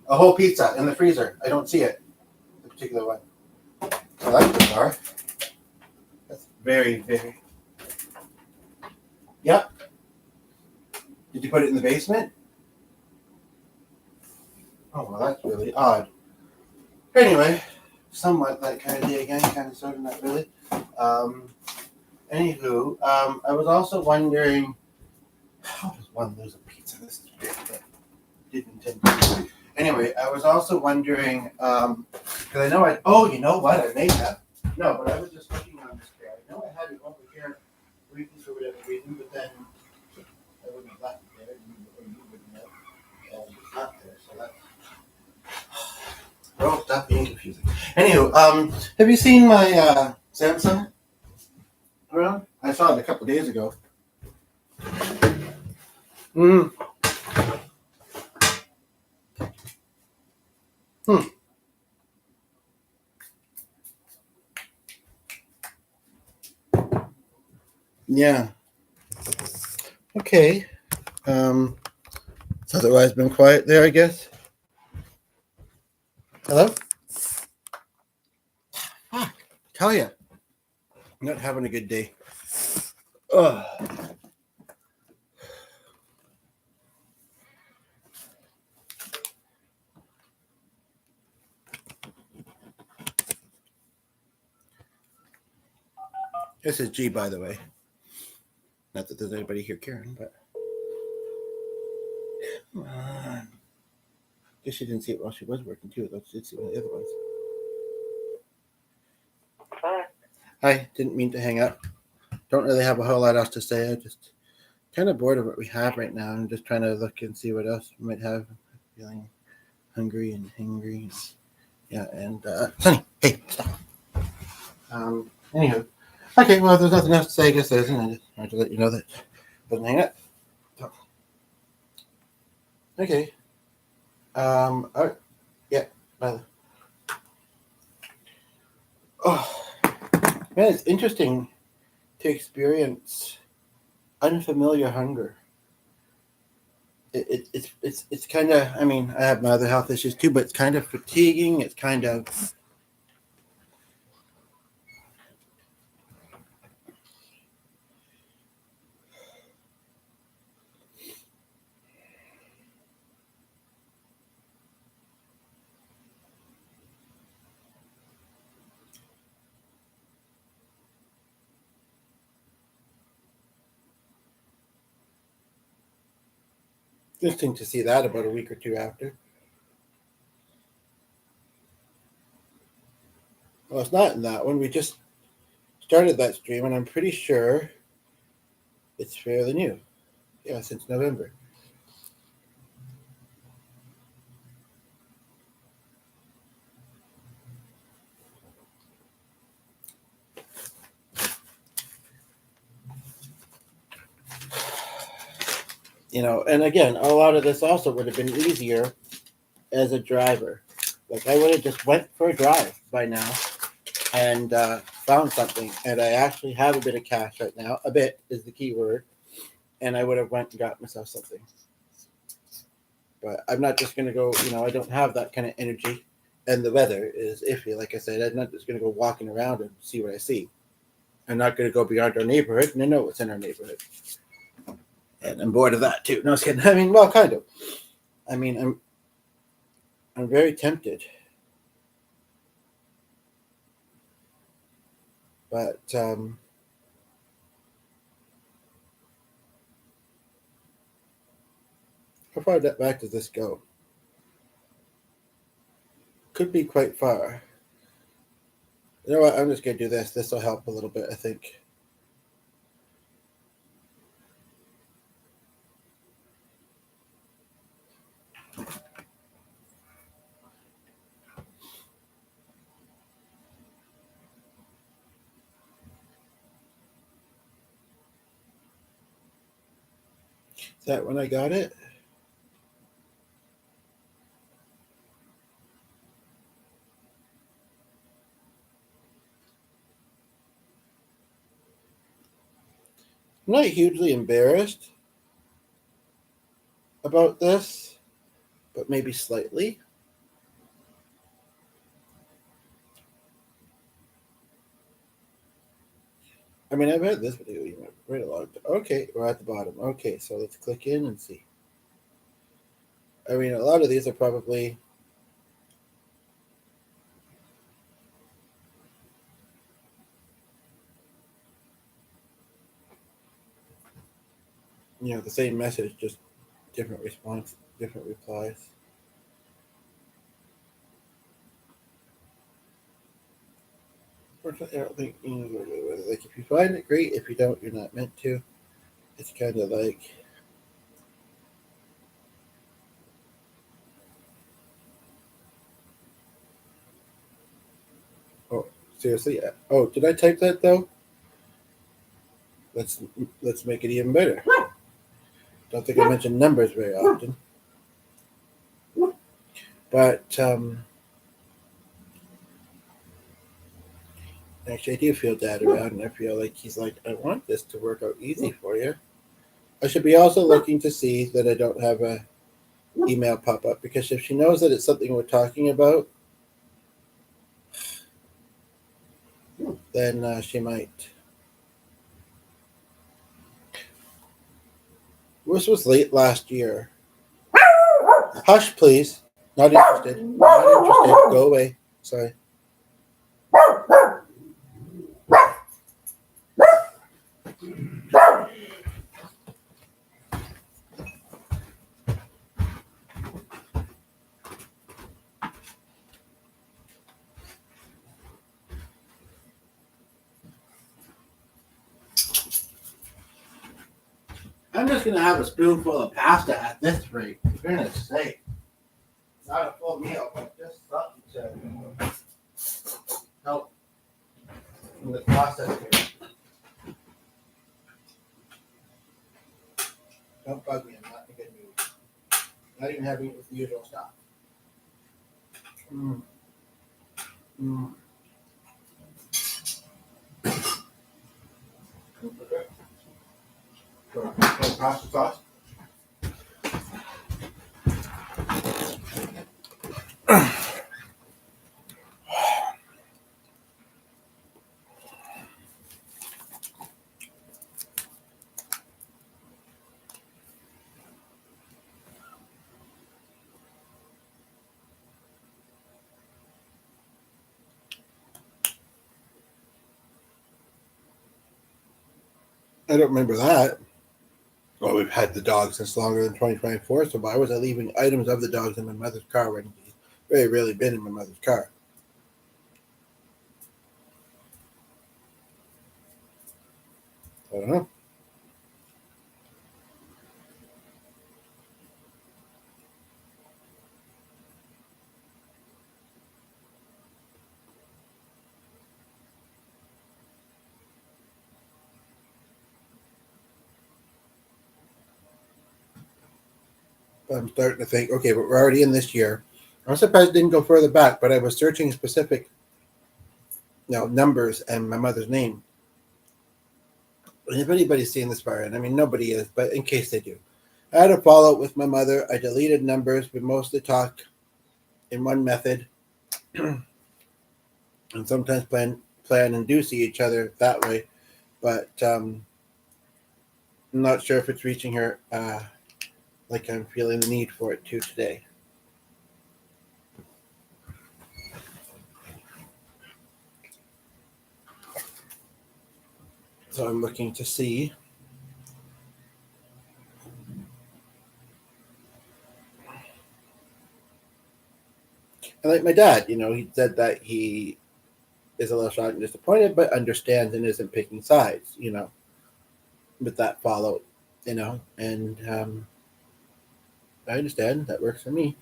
A whole pizza in the freezer. I don't see it. The particular one. I like the bar. That's very, very. Yep. Did you put it in the basement? Oh, well, that's really odd. Anyway, somewhat that kind of day again, kind of sort of not really. Anywho, I was also wondering, how does one lose a pizza? This is weird, but didn't intend to. Anyway, I was also wondering, because I know oh, you know what? I may have. No, but I was just looking on this here. I know I had it over here briefly for whatever reason, but then I wouldn't have left it there, or you wouldn't have. And it's not there, so that's. Oh, stop being confusing. Anywho, have you seen my Samsung around? I saw it a couple days ago. Hmm. Yeah. Okay. It's otherwise been quiet there, I guess. Hello? Fuck. Tell ya. I'm not having a good day. Ugh. This is G, by the way. Not that there's anybody here caring, but. Come on. Guess she didn't see it while she was working, too. Let's see one of the other ones. Hi. Didn't mean to hang up. Don't really have a whole lot else to say. I'm just kind of bored of what we have right now. I'm just trying to look and see what else we might have. I'm feeling hungry and hangry. Yeah, and Sonny, hey, stop. Anywho. Okay, well, there's nothing else to say. I guess there isn't. I just wanted to let you know that. But hang up. So. Okay. All right. Yeah. Bye. Oh, man, it's interesting to experience unfamiliar hunger. It's kind of. I mean, I have my other health issues too, but it's kind of fatiguing. It's kind of interesting to see that about a week or two after. Well, it's not in that one. We just started that stream, and I'm pretty sure it's fairly new. Yeah, since November. And again, a lot of this also would have been easier as a driver. Like I would have just went for a drive by now and found something. And I actually have a bit of cash right now. A bit is the key word. And I would have went and got myself something. But I'm not just going to go, I don't have that kind of energy. And the weather is iffy. Like I said, I'm not just going to go walking around and see what I see. I'm not going to go beyond our neighborhood and I know what's in our neighborhood. And I'm bored of that too. No, I was kidding. I mean, well, kind of. I mean, I'm very tempted. But how far back does this go? Could be quite far. You know what? I'm just going to do this. This will help a little bit, I think. Is that when I got it? I'm not hugely embarrassed about this, but maybe slightly. I mean, I've had this video quite a lot. Okay, we're at the bottom. Okay, so let's click in and see. I mean, a lot of these are probably the same message, just different response, different replies. Unfortunately, I don't think like if you find it great, if you don't, you're not meant to. It's kind of like oh seriously oh did I type that though? Let's make it even better. Don't think I mention numbers very often, but actually, I do feel Dad around, and I feel like he's like, I want this to work out easy for you. I should be also looking to see that I don't have a email pop up because if she knows that it's something we're talking about, then she might. This was late last year. Hush, please. Not interested. Not interested. Go away. Sorry. I'm just gonna have a spoonful of pasta at this rate. For goodness sake. It's not a full meal, but just something to help in the process here. Don't bug me, I'm not in a good mood. Not even having it with the usual stuff. Mm. Mm. Pasta sauce. I don't remember that. Well, we've had the dog since longer than 2024, so why was I leaving items of the dogs in my mother's car when he's very rarely been in my mother's car? I don't know. I'm starting to think, okay, but we're already in this year. I'm surprised it didn't go further back, but I was searching specific, numbers and my mother's name. And if anybody's seen this far in, I mean, nobody is, but in case they do, I had a fallout with my mother. I deleted numbers. We mostly talk in one method, and sometimes plan and do see each other that way. But I'm not sure if it's reaching her like I'm feeling the need for it to today. So I'm looking to see. And like my dad, he said that he is a little shocked and disappointed, but understands and isn't picking sides, with that fallout, and I understand that works for me.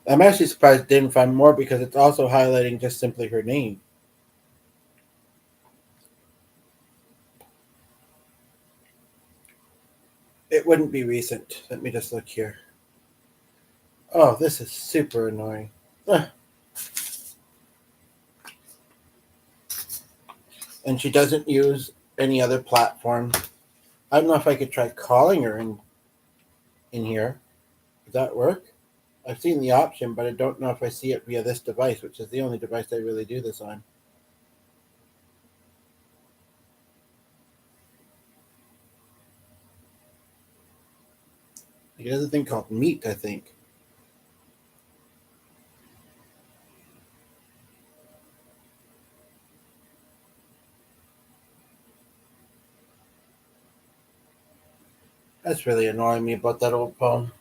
I'm actually surprised I didn't find more because it's also highlighting just simply her name. It wouldn't be recent. Let me just look here. Oh, this is super annoying. And she doesn't use any other platform. I don't know if I could try calling her in here. Does that work? I've seen the option, but I don't know if I see it via this device, which is the only device I really do this on. He has a thing called Meet, I think. That's really annoying me about that old phone.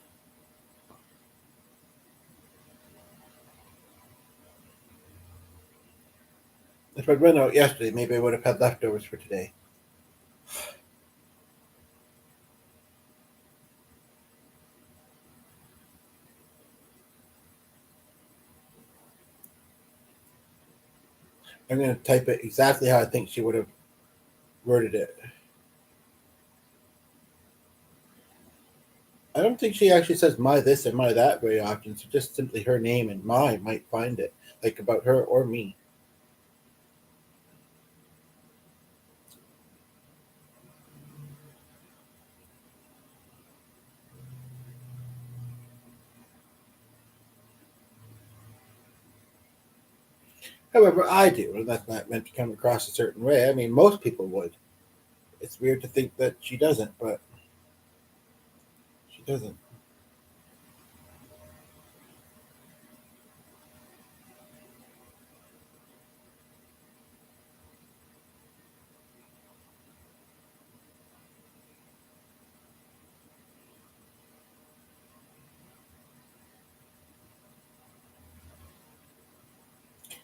If I'd run out yesterday, maybe I would have had leftovers for today. I'm going to type it exactly how I think she would have worded it. I don't think she actually says my this and my that very often, so just simply her name and my might find it, like about her or me. However, I do, and that's not meant to come across a certain way. I mean, most people would. It's weird to think that she doesn't, but she doesn't.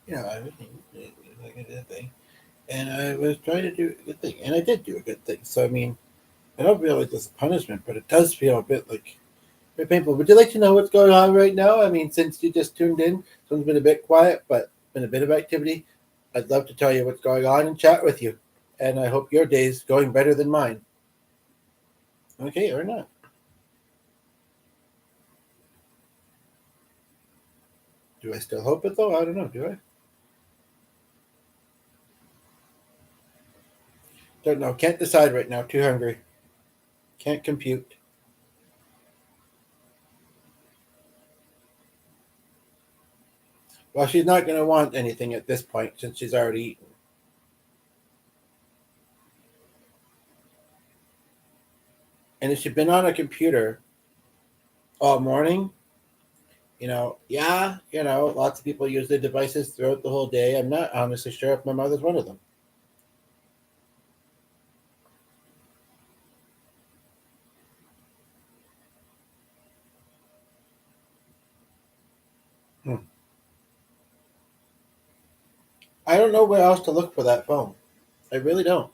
I was like I did a thing, and I was trying to do a good thing, and I did do a good thing. So I mean, I don't feel like this is punishment, but it does feel a bit like very painful. Would you like to know what's going on right now? I mean, since you just tuned in, someone's been a bit quiet, but been a bit of activity. I'd love to tell you what's going on and chat with you, and I hope your day's going better than mine. Okay, or not. Do I still hope it though? I don't know. Do I? Don't know. Can't decide right now. Too hungry. Can't compute. Well, she's not going to want anything at this point since she's already eaten. And if she'd been on a computer all morning, lots of people use their devices throughout the whole day. I'm not honestly sure if my mother's one of them. I don't know where else to look for that phone. I really don't.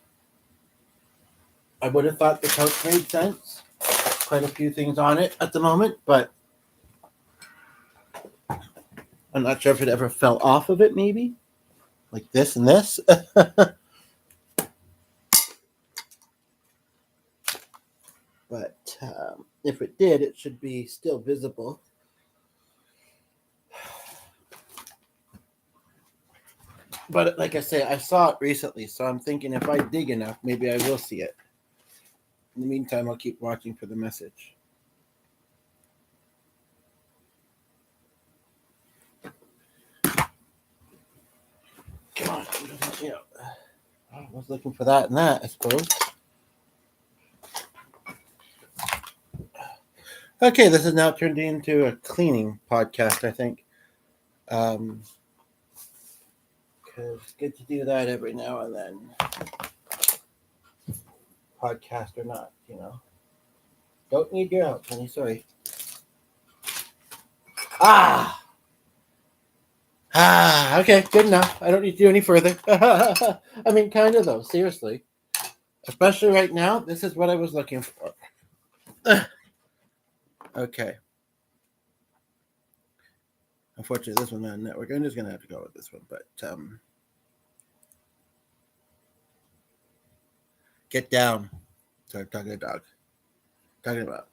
I would have thought the couch made sense. Quite a few things on it at the moment, but I'm not sure if it ever fell off of it, maybe. Like this and this. But if it did, it should be still visible. But like I say, I saw it recently, so I'm thinking if I dig enough, maybe I will see it. In the meantime, I'll keep watching for the message. Come on. I was looking for that and that, I suppose. Okay, this has now turned into a cleaning podcast, I think. Because it's good to do that every now and then. Podcast or not, Don't need your help, honey. Sorry. Okay, good enough. I don't need to do any further. I mean, kind of, though. Seriously. Especially right now, this is what I was looking for. Okay. Unfortunately, this one on network. I'm just going to have to go with this one. But get down. Sorry, I'm talking to dog. Talking about.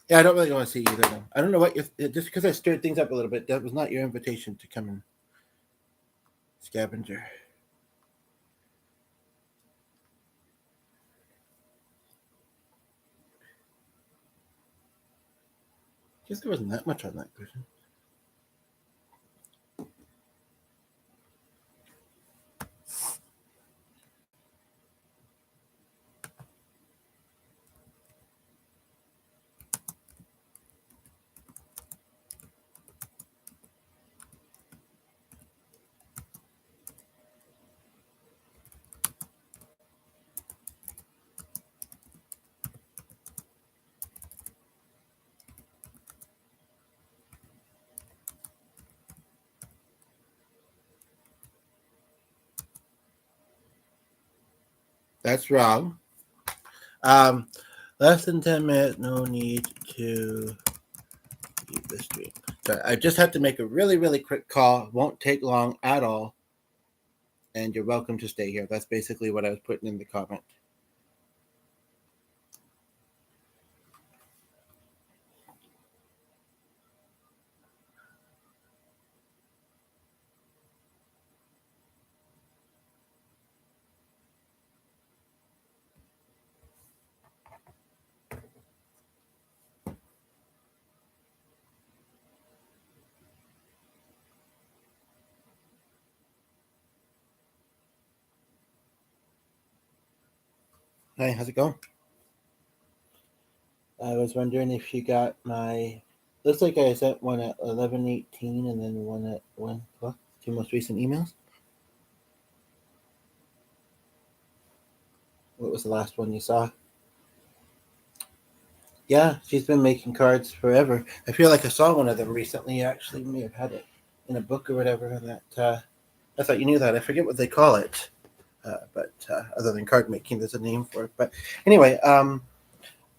Yeah, I don't really want to see either of them. I don't know what just because I stirred things up a little bit. That was not your invitation to come and scavenger. I guess there wasn't that much on that cushion. That's wrong. Less than 10 minutes, no need to keep the stream. So I just had to make a really, really quick call. Won't take long at all. And you're welcome to stay here. That's basically what I was putting in the comment. Hey, how's it going? I was wondering if you got my. Looks like I sent one at 11:18 and then one at 1:00. Two most recent emails. What was the last one you saw? Yeah, she's been making cards forever. I feel like I saw one of them recently. Actually, may have had it in a book or whatever. That I thought you knew that. I forget what they call it. But other than card making, there's a name for it. But anyway, I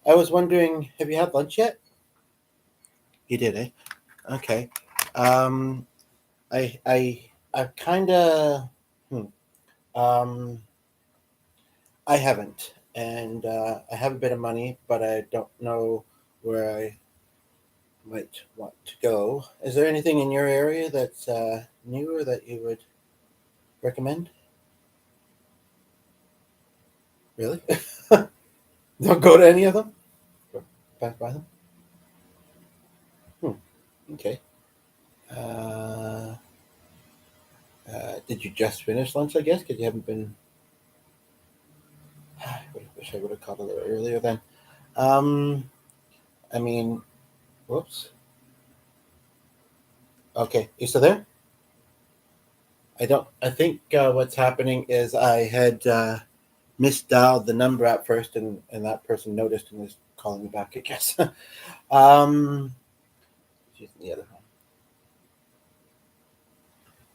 was wondering, have you had lunch yet? You did, eh? Okay. I kind of, I haven't, and I have a bit of money, but I don't know where I might want to go. Is there anything in your area that's new or that you would recommend? Really? Don't go to any of them? Pass by them? Okay. Uh, did you just finish lunch, I guess? Because you haven't been. I wish I would have called a little earlier then. Um, I mean, whoops. Okay, you still there? I don't. I think what's happening is I had misdialed the number at first, and that person noticed and was calling me back, I guess. um, using the other phone.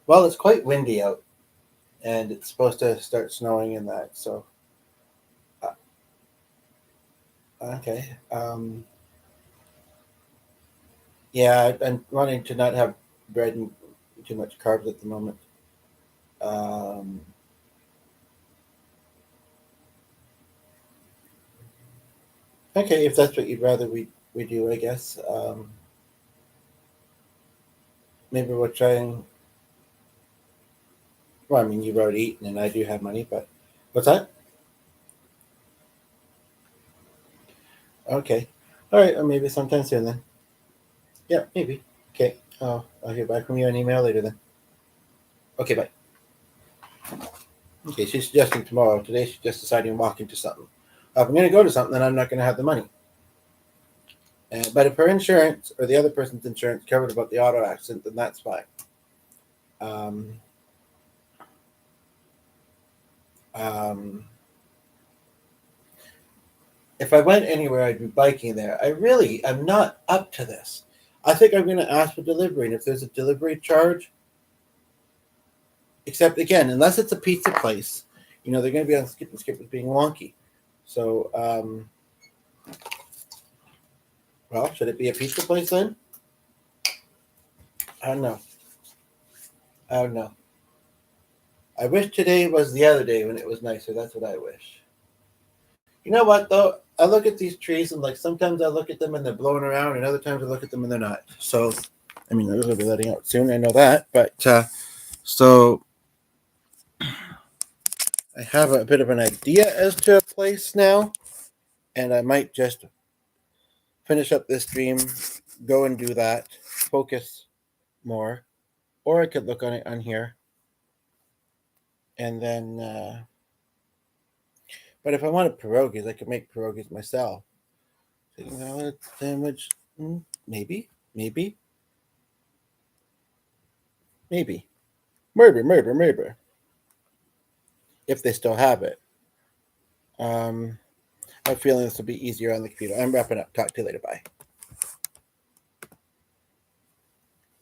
Well, it's quite windy out, and it's supposed to start snowing in that. So, uh, okay. Yeah, I'm wanting to not have bread and too much carbs at the moment. Um, okay, if that's what you'd rather we do, I guess. Maybe we'll try and. Well, I mean, you've already eaten, and I do have money, but what's that? Okay, all right, or maybe sometime soon then. Yeah, maybe. Okay, I'll hear back from you on email later then. Okay, bye. Okay, she's suggesting tomorrow. Today she's just deciding to walk into something. If I'm going to go to something, then I'm not going to have the money. But if her insurance or the other person's insurance covered about the auto accident, then that's fine. Um, um, if I went anywhere, I'd be biking there. I'm not up to this. I think I'm going to ask for delivery, and if there's a delivery charge, except again, unless it's a pizza place, they're going to be on skip and skip with being wonky. So, well, should it be a pizza place then? I don't know. I don't know. I wish today was the other day when it was nicer. That's what I wish. You know what though? I look at these trees and like sometimes I look at them and they're blowing around, and other times I look at them and they're not. So, I mean, those will be letting out soon. I know that, but so I have a bit of an idea as to a place now, and I might just finish up this stream, go and do that, focus more, or I could look on it on here, and then. But if I wanted pierogies, I could make pierogies myself. Sandwich, maybe, maybe, maybe. Maybe. If they still have it. I'm feeling this will be easier on the computer. I'm wrapping up. Talk to you later. Bye.